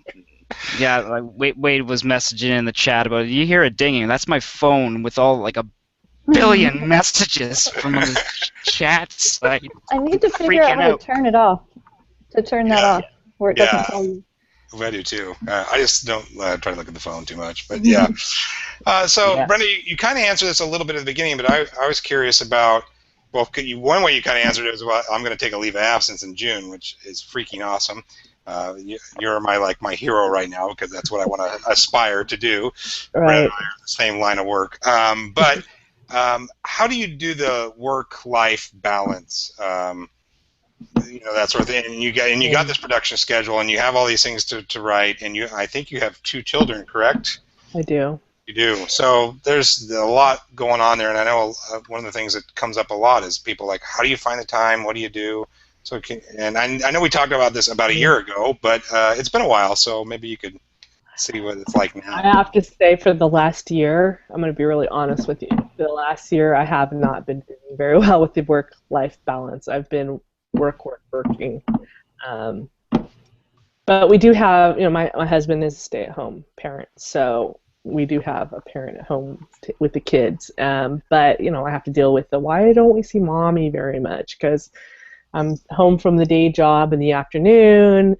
Yeah. Like Wade was messaging in the chat about it. You hear it dinging. That's my phone with all like a billion messages from the chats. Like, I need to figure out freaking how to out. turn it off. To turn that off, where it doesn't Yeah. tell you. I do too. I just don't try to look at the phone too much. But yeah. So, Yeah. Brenda, you kind of answered this a little bit at the beginning, but I was curious about, well, one way you kind of answered it was, well, I'm going to take a leave of absence in June, which is freaking awesome. You're my hero right now because that's what I want to aspire to do. Right. Brenda and I are in the same line of work. But how do you do the work-life balance? That sort of thing. And you got this production schedule, and you have all these things to write, and I think you have 2 children, correct? I do. You do. So there's a lot going on there, and I know one of the things that comes up a lot is people like, how do you find the time? What do you do? So, I know we talked about this about a year ago, but it's been a while, so maybe you could see what it's like now. I have to say, for the last year, I'm going to be really honest with you. For the last year, I have not been doing very well with the work-life balance. I've been working. But we do have, my husband is a stay-at-home parent, so we do have a parent at home with the kids. But, I have to deal with why don't we see mommy very much? Because I'm home from the day job in the afternoon.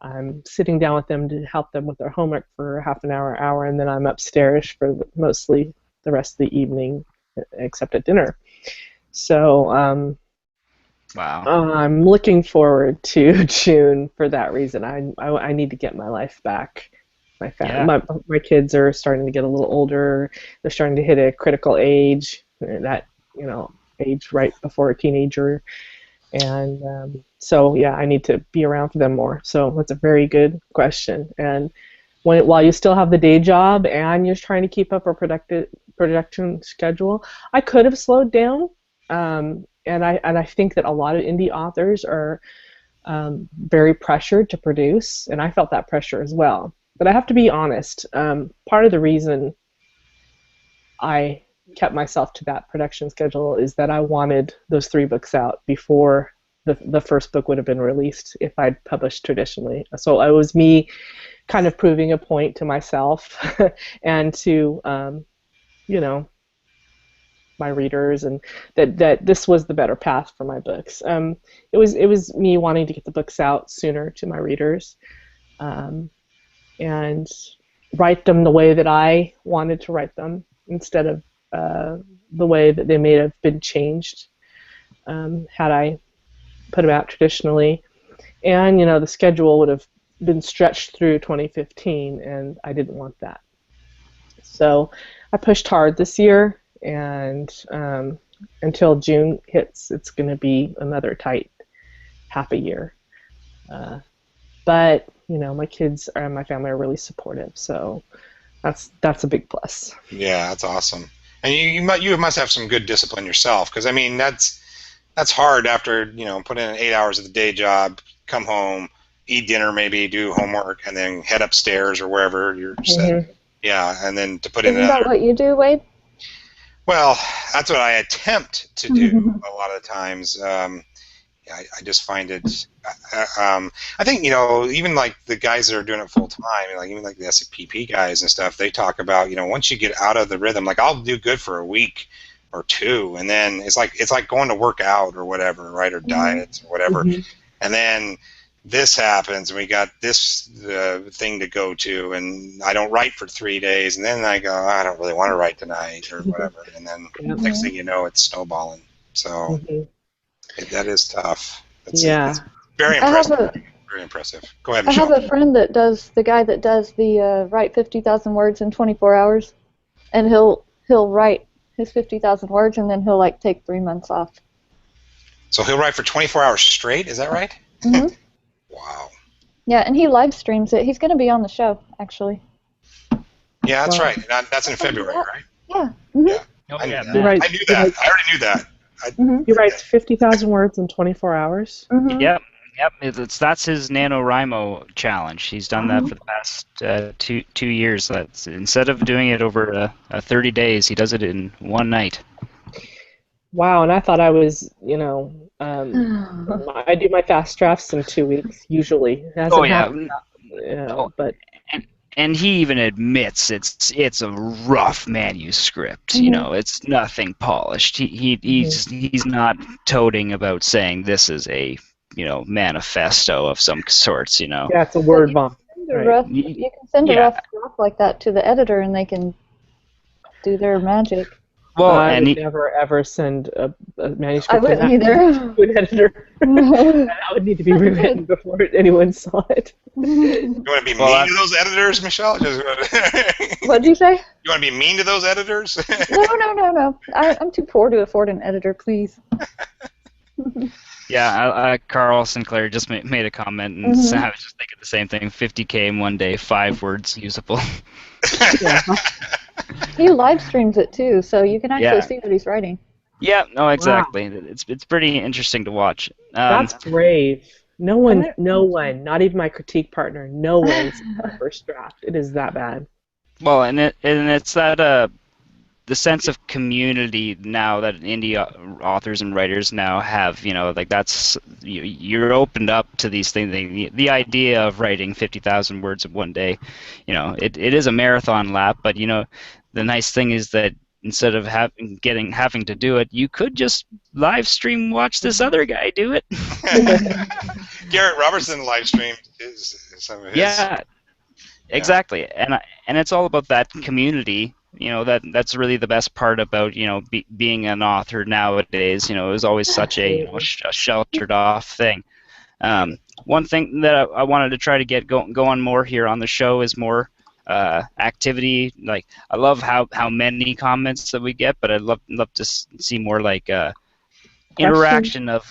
I'm sitting down with them to help them with their homework for half an hour, and then I'm upstairs for mostly the rest of the evening, except at dinner. So, Wow. I'm looking forward to June for that reason. I need to get my life back. My kids are starting to get a little older. They're starting to hit a critical age, that age right before a teenager, and so yeah, I need to be around for them more. So that's a very good question. And while you still have the day job and you're trying to keep up a production schedule, I could have slowed down. And I think that a lot of indie authors are very pressured to produce, and I felt that pressure as well. But I have to be honest, part of the reason I kept myself to that production schedule is that I wanted those 3 books out before the first book would have been released if I'd published traditionally. So it was me kind of proving a point to myself and to, my readers, and that this was the better path for my books. It was me wanting to get the books out sooner to my readers, and write them the way that I wanted to write them instead of the way that they may have been changed had I put them out traditionally. And the schedule would have been stretched through 2015, and I didn't want that. So I pushed hard this year. And until June hits, it's going to be another tight half a year. But my kids and my family are really supportive, so that's a big plus. Yeah, that's awesome. And you must have some good discipline yourself, because I mean that's hard after put in 8 hours of the day job, come home, eat dinner, maybe do homework, and then head upstairs or wherever you're set. Yeah, and then to put in. Isn't that what you do, Wade? Well, that's what I attempt to do a lot of the times. I just find it. I think even like the guys that are doing it full time, like even like the SPP guys and stuff, they talk about once you get out of the rhythm, like I'll do good for a week or 2, and then it's like going to work out or whatever, right, or diet or whatever, and then this happens, and we got this thing to go to, and I don't write for 3 days, and then I go, I don't really want to write tonight or whatever, and then next thing you know, it's snowballing. So that is tough. It's very impressive. Very impressive. Go ahead, Michelle. I have a friend that does the write 50,000 words in 24 hours, and he'll write his 50,000 words, and then he'll take 3 months off. So he'll write for 24 hours straight. Is that right? Mm-hmm. Wow. Yeah, and he live streams it. He's going to be on the show, actually. Yeah, that's right. That's in February, right? Yeah. Mm-hmm. Yeah. Oh, I knew yeah, that. man. I knew that. I already knew that. He writes 50,000 words in 24 hours. Yep. That's his NaNoWriMo challenge. He's done that for the past 2 years. That's instead of doing it over 30 days, he does it in one night. Wow, and I thought I was, I do my fast drafts in 2 weeks usually. It hasn't happened, but And he even admits it's a rough manuscript. You know, it's nothing polished. He's not toting about saying this is a manifesto of some sorts. yeah, it's a word bomb. Right. You can send a rough draft like that to the editor, and they can do their magic. Well, I would never ever send a manuscript I wouldn't either. to an editor. That would need to be rewritten before anyone saw it. You want to be mean to those editors, Michelle? What'd you say? You want to be mean to those editors? No. I'm too poor to afford an editor, please. Yeah, Carl Sinclair just made a comment, and I was just thinking the same thing. 50K in one day, 5 words usable. He live streams it too, so you can actually see what he's writing. Yeah, no, exactly. Wow. It's pretty interesting to watch. That's brave. No one, not even my critique partner, no one's first draft. It is that bad. Well, and it's that the sense of community now that indie authors and writers now have, that's you're opened up to these things. The idea of writing 50,000 words in one day, it is a marathon lap. But the nice thing is that instead of having to do it, you could just live stream watch this other guy do it. Garrett Robertson live streamed some of his. Yeah, exactly, and it's all about that community. That's really the best part about being an author nowadays. It was always such a sheltered off thing. One thing that I wanted to try to get going more here on the show is more activity. Like, I love how many comments that we get, but I'd love to see more like interaction of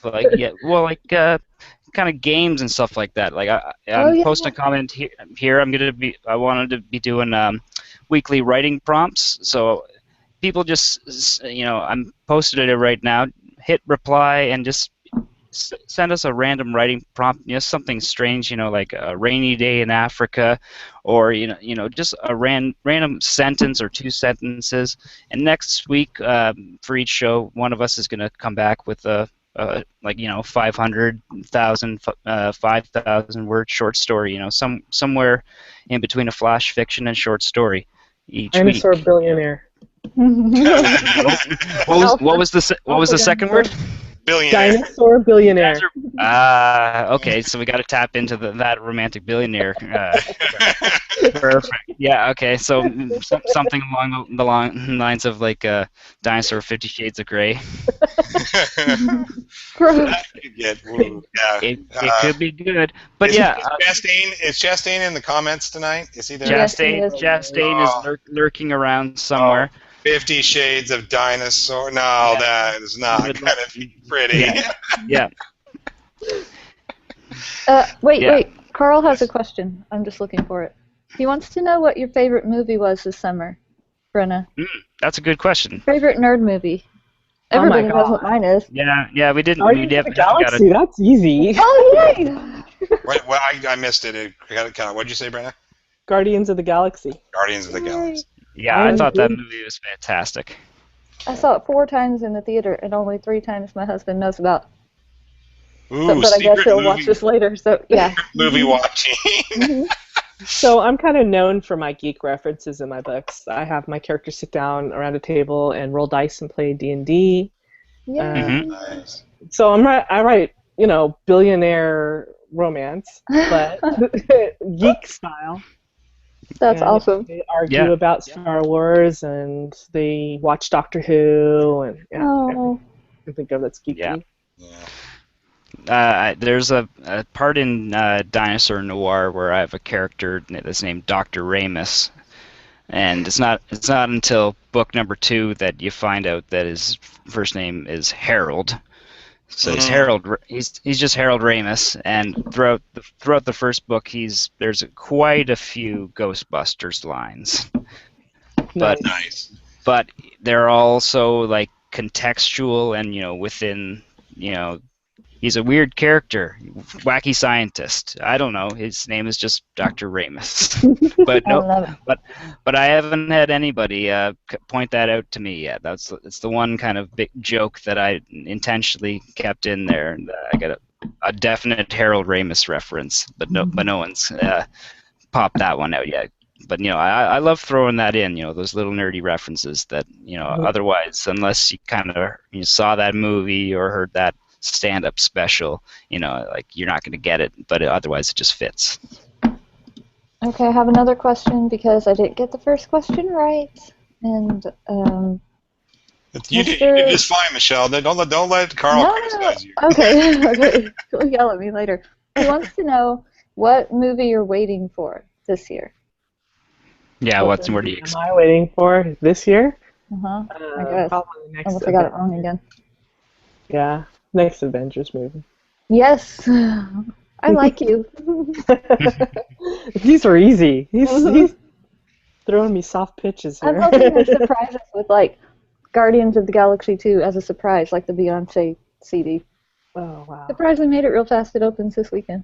kind of games and stuff like that. Like I'm posting a comment here. I wanted to be doing weekly writing prompts. So people just I'm posted it right now. Hit reply and just send us a random writing prompt. Something strange. Like a rainy day in Africa, or just a random sentence or 2 sentences. And next week, for each show, one of us is going to come back with a 500,000, 5,000 word short story. Somewhere in between a flash fiction and short story each Dinosaur week. Billionaire. What was the second word? Billionaire. Dinosaur Billionaire. Okay, so we got to tap into that romantic billionaire. Perfect. Yeah. Okay. So something along the lines of like Dinosaur 50 Shades of Grey. It could be good, but is Chastain in the comments tonight? Is he there? Chastain is lurking around somewhere. 50 Shades of Dinosaur. No, that is not going to be pretty. Yeah. Wait. Carl has a question. I'm just looking for it. He wants to know what your favorite movie was this summer, Brenna. That's a good question. Favorite nerd movie. Everybody knows what mine is. Yeah, we didn't. Guardians of the Galaxy. That's easy. Oh, yay! Well, I missed it. What'd you say, Brenna? Guardians of the Galaxy. Guardians of the Galaxy. Yeah, I thought that movie was fantastic. I saw it 4 times in the theater, and only 3 times my husband knows about. Ooh, but I guess he'll watch this later, so yeah. Movie watching. So I'm kind of known for my geek references in my books. I have my characters sit down around a table and roll dice and play D&D. Yeah. Nice. So I write, billionaire romance, but geek style. That's awesome. They argue about Star Wars, and they watch Doctor Who, and I think of that's geeky. Yeah. There's a part in Dinosaur Noir where I have a character that's named Dr. Ramus, and it's not until book number 2 that you find out that his first name is Harold. So he's Harold. He's just Harold Ramis, and throughout the first book, there's quite a few Ghostbusters lines. But nice. but they're also like contextual and within he's a weird character, wacky scientist. I don't know. His name is just Dr. Ramus. but I love it. but I haven't had anybody point that out to me yet. It's the one kind of big joke that I intentionally kept in there. And I got a definite Harold Ramis reference, but no one's popped that one out yet. But I love throwing that in. Those little nerdy references that otherwise, unless you kind of saw that movie or heard that stand-up special, like you're not going to get it, but otherwise it just fits. Okay, I have another question because I didn't get the first question right, and you did just fine, Michelle. Don't let Carl criticize you. Okay, he'll yell at me later. He wants to know what movie you're waiting for this year. Yeah, where do you am I waiting for this year? I guess. Probably next Unless I got it wrong again. Yeah, next Avengers movie. Yes, I like you. These are easy. He's throwing me soft pitches here. I'm hoping they surprise us with like Guardians of the Galaxy 2 as a surprise, like the Beyonce CD. Oh wow! Surprised we made it real fast. It opens this weekend.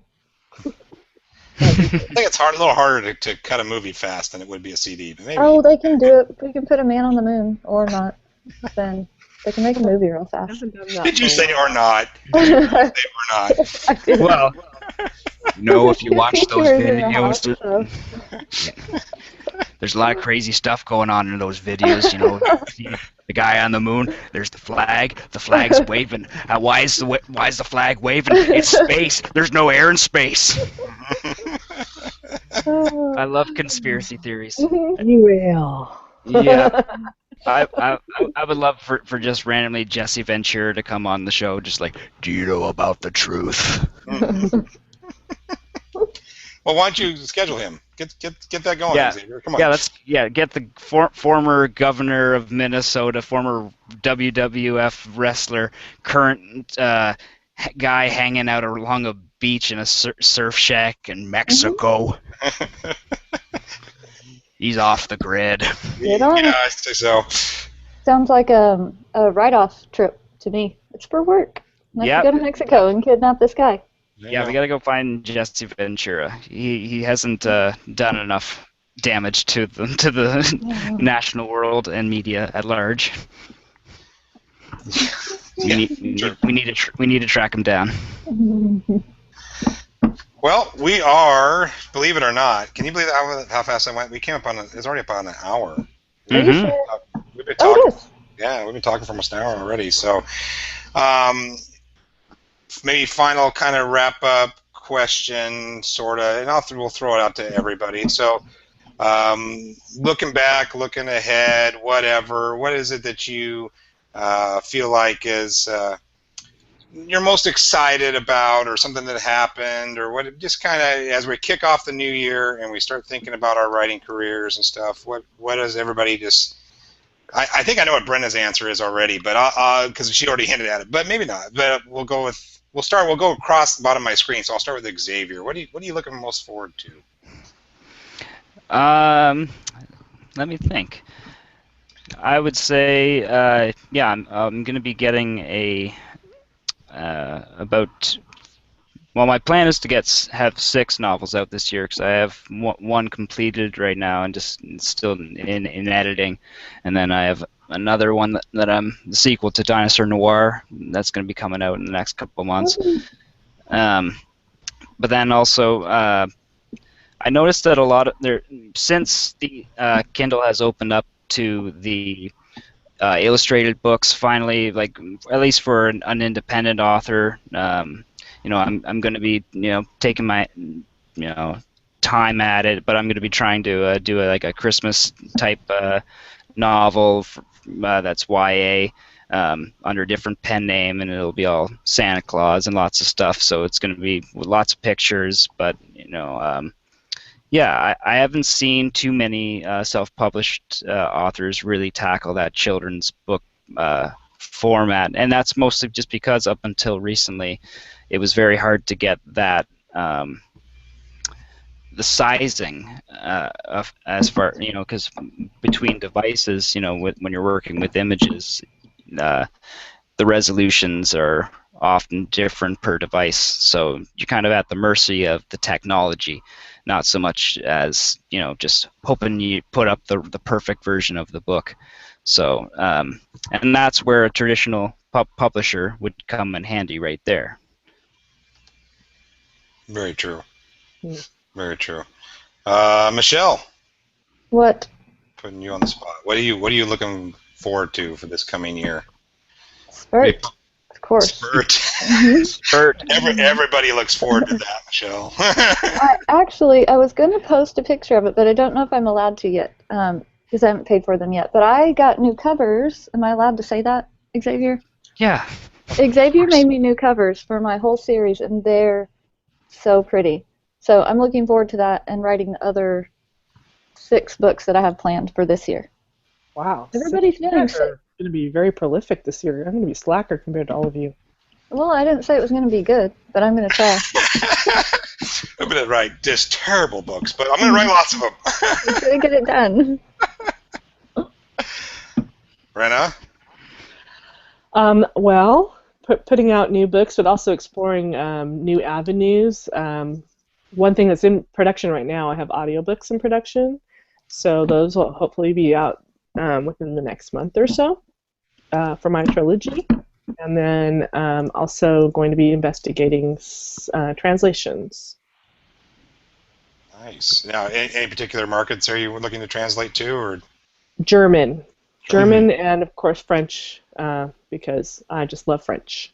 I think it's a little harder to cut a movie fast than it would be a CD. But maybe. Oh, they can do it. We can put a man on the moon or not. Then they can make a movie real fast. Did you say or not? Did you say or not? I did. Well, if you watch those videos, there's a lot of crazy stuff going on in those videos. The guy on the moon. There's the flag. The flag's waving. Why is the flag waving? It's space. There's no air in space. I love conspiracy theories. You will. Yeah. I would love for just randomly Jesse Ventura to come on the show, just like, do you know about the truth? Well, why don't you schedule him? Get that going, Xavier. Come on. Get the former governor of Minnesota, former WWF wrestler, current guy hanging out along a beach in a surf shack in Mexico. He's off the grid. Get on. Yeah, I think so. Sounds like a write-off trip to me. It's for work. Let's go to Mexico and kidnap this guy. Yeah, we gotta go find Jesse Ventura. He hasn't done enough damage to the national world and media at large. We need to track him down. Well, we are, believe it or not, can you believe how fast I went? We came up on it's already about an hour. Are you sure? We've been talking. It is. Yeah, we've been talking for almost an hour already. So, maybe final kind of wrap up question, sort of, and we'll throw it out to everybody. So, looking back, looking ahead, whatever. What is it that you feel like is you're most excited about, or something that happened, or what? Just kind of as we kick off the new year and we start thinking about our writing careers and stuff. What does everybody just? I think I know what Brenna's answer is already, but because she already hinted at it, but maybe not. But we'll go across the bottom of my screen. So I'll start with Xavier. What are you looking most forward to? Let me think. I would say, I'm going to be getting my plan is to have 6 novels out this year, because I have one completed right now and just still in editing, and then I have another one that I'm the sequel to Dinosaur Noir that's going to be coming out in the next couple of months. But then also, I noticed that since the Kindle has opened up to the illustrated books finally, like at least for an independent author. I'm going to be taking my time at it, but I'm going to be trying to do a Christmas type novel that's YA under a different pen name, and it'll be all Santa Claus and lots of stuff. So it's going to be lots of pictures, but I haven't seen too many self-published authors really tackle that children's book format, and that's mostly just because up until recently, it was very hard to get that the sizing of as far because between devices, when you're working with images, the resolutions are often different per device, so you're kind of at the mercy of the technology, not so much as just hoping you put up the perfect version of the book. So and that's where a traditional publisher would come in handy right there. Very true. Mm. Very true. Michelle, What? putting you on the spot. What are you looking forward to for this coming year? Spurt, of course. Spurt. Spurt. Everybody looks forward to that, Michelle. I was going to post a picture of it, but I don't know if I'm allowed to yet, because I haven't paid for them yet. But I got new covers. Am I allowed to say that, Xavier? Yeah. Xavier made me new covers for my whole series, and they're so pretty. So I'm looking forward to that and writing the other 6 books that I have planned for this year. Wow. Everybody's getting sick. Going to be very prolific this year. I'm going to be slacker compared to all of you. Well, I didn't say it was going to be good, but I'm going to try. I'm going to write just terrible books, but I'm going to write lots of them. I'm going to get it done. Brenna? Well, putting out new books, but also exploring new avenues. One thing that's in production right now, I have audiobooks in production, so those will hopefully be out within the next month or so for my trilogy. And then also going to be investigating translations. Nice. Now, any particular markets are you looking to translate to, or? German, and of course French, because I just love French.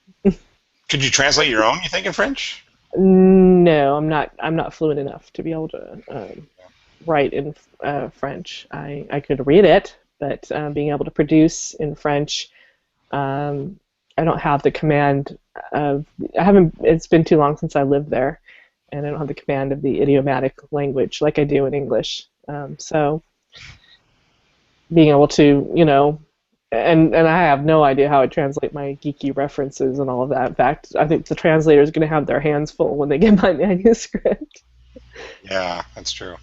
Could you translate your own, you think, in French? No, I'm not fluent enough to be able to write in French. I could read it, but being able to produce in French, I don't have the command of. It's been too long since I lived there, and I don't have the command of the idiomatic language like I do in English. So being able to, and I have no idea how I translate my geeky references and all of that. In fact, I think the translator is going to have their hands full when they get my manuscript. Yeah, that's true.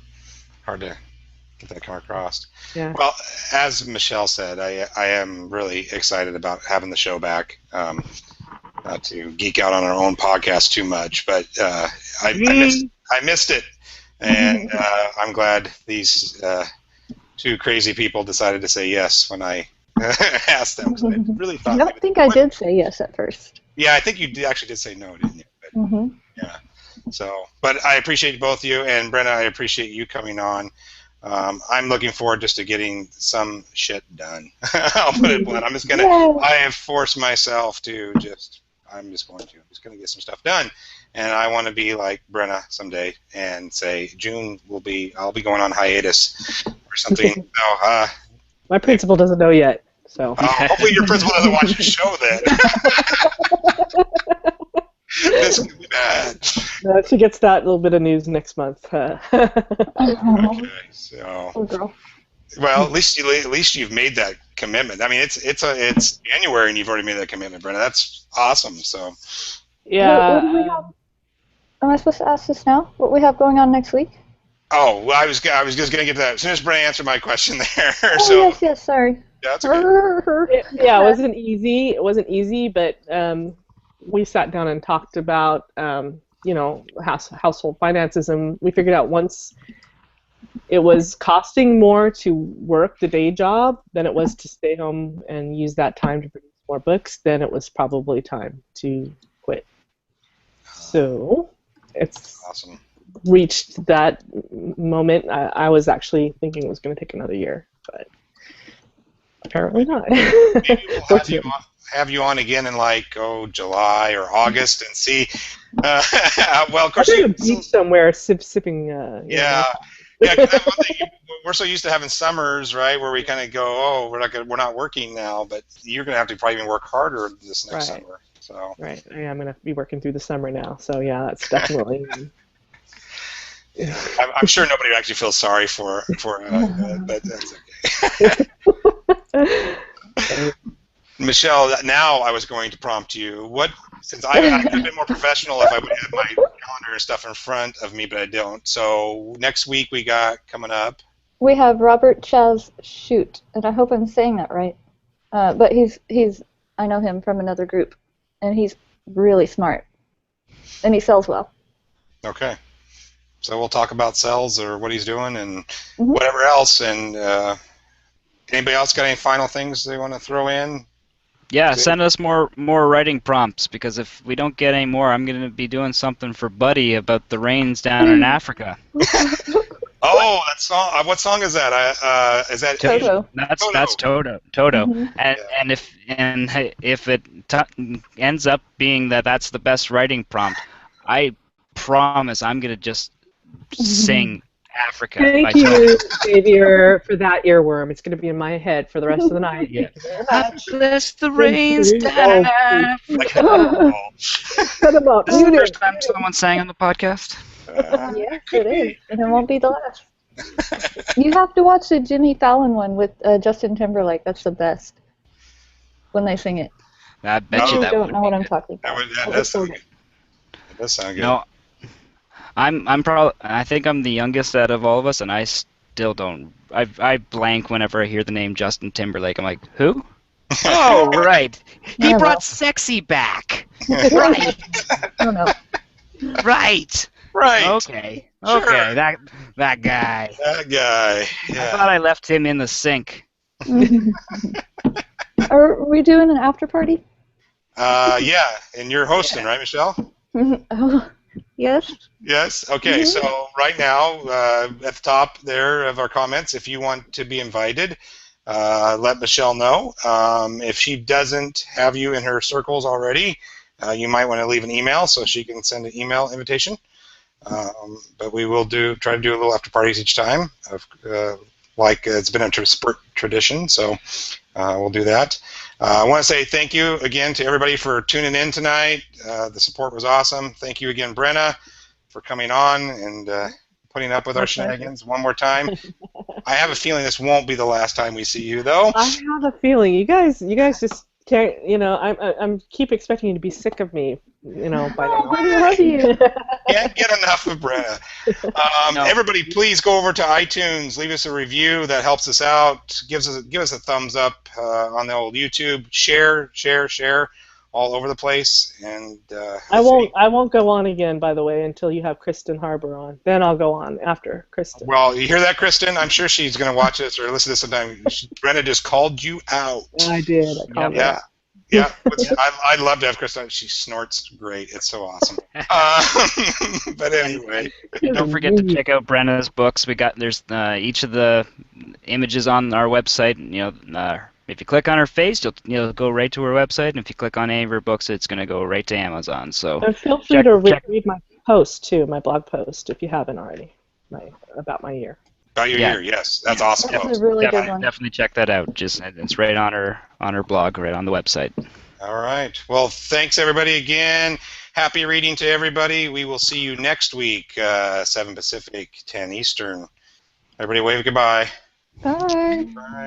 Hard to get that come across. Yeah. Well, as Michelle said, I am really excited about having the show back. Not to geek out on our own podcast too much, but I missed it, and I'm glad these 2 crazy people decided to say yes when I asked them. I really thought. I don't think I did say yes at first. Yeah, I think you actually did say no, didn't you? But, yeah. So, but I appreciate both of you, and Brenna, I appreciate you coming on. I'm looking forward just to getting some shit done. I'll put it blunt. I have forced myself to I'm just going to get some stuff done. And I want to be like Brenna someday and say June I'll be going on hiatus or something. So, my principal doesn't know yet, so. Hopefully your principal doesn't watch the show then. This could be bad. She gets that little bit of news next month. Okay, so. Oh, girl. Well, at least you've made that commitment. I mean, it's January and you've already made that commitment, Brenna. That's awesome. So. Yeah. What do we have? Am I supposed to ask this now? What we have going on next week? Oh, well, I was just going to get to that as soon as Brenna answered my question there. Oh, so, yes, sorry. Yeah, that's okay. Yeah, it wasn't easy. It wasn't easy, but we sat down and talked about household finances, and we figured out once it was costing more to work the day job than it was to stay home and use that time to produce more books, then it was probably time to quit. So it's awesome. Reached that moment. I was actually thinking it was going to take another year, but apparently not. Maybe we'll have you on again in July or August and see. Well, of course, I'm at a beach somewhere sipping. Yeah. Yeah, cause that's one thing. We're so used to having summers, right, where we kind of go, oh, we're not working now, but you're gonna have to probably even work harder this next summer. So. Right. Yeah, I'm gonna be working through the summer now. So yeah, that's definitely. I'm sure nobody would actually feel sorry for but that's okay. Michelle, now I was going to prompt you. Since I'd have been more professional if I would have my calendar and stuff in front of me, but I don't. So next week we got coming up. We have Robert Chaz Shoot, and I hope I'm saying that right. But he's I know him from another group, and he's really smart, and he sells well. Okay. So we'll talk about sales or what he's doing and whatever else. And anybody else got any final things they want to throw in? Yeah, send us more writing prompts, because if we don't get any more, I'm going to be doing something for Buddy about the rains down in Africa. Oh, that song! What song is that? Is that Toto? That's Toto. And if it ends up being that's the best writing prompt, I promise I'm going to just sing Africa. Thank you, Xavier, for that earworm. It's going to be in my head for the rest of the night. Yeah. Bless the rains down in Africa. Cut him up. This is the first time someone sang on the podcast. Yes, it is, and it won't be the last. You have to watch the Jimmy Fallon one with Justin Timberlake. That's the best when they sing it. I bet you You that don't would know be what I'm good. talking about. That does sound good. That does sound good. No, I think I'm the youngest out of all of us, and I still don't. I blank whenever I hear the name Justin Timberlake. I'm like, who? Oh, right. He Yeah, brought well. sexy back. Right. Oh no. Right. Right. Okay. Sure. Okay. That guy. That guy. I Yeah. thought I left him in the sink. Are we doing an after party? Yeah. And you're hosting, right, Michelle? Oh, yes. Yes. Okay. So right now, at the top there of our comments, if you want to be invited, let Michelle know. If she doesn't have you in her circles already, you might want to leave an email so she can send an email invitation. But we will try to do a little after parties each time, like it's been a tradition. So we'll do that. I want to say thank you again to everybody for tuning in tonight. The support was awesome. Thank you again, Brenna, for coming on and putting up with our shenanigans one more time. I have a feeling this won't be the last time we see you, though. I have a feeling you guys just can't. I'm keep expecting you to be sick of me. By now. I love you. Can't get enough of Brenna. No. Everybody, please go over to iTunes, leave us a review. That helps us out. Give us a thumbs up on the old YouTube. Share all over the place. And I won't go on again, by the way, until you have Kristen Harbour on. Then I'll go on after Kristen. Well, you hear that, Kristen? I'm sure she's going to watch this or listen to this sometime. Brenna just called you out. I did. I called her out. Yeah, I'd love to have Kristen. She snorts great. It's so awesome. But anyway, Don't forget to check out Brenna's books. There's each of the images on our website. If you click on her face, you'll go right to her website, and if you click on any of her books, it's going to go right to Amazon. So And feel free to read my post too, my blog post, if you haven't already, about my year. about your year, yes, that's awesome. That's a really good one. Definitely check that out. It's right on her blog, right on the website. All right. Well, thanks everybody again. Happy reading to everybody. We will see you next week, 7 Pacific, 10 Eastern. Everybody wave goodbye. Bye. Bye.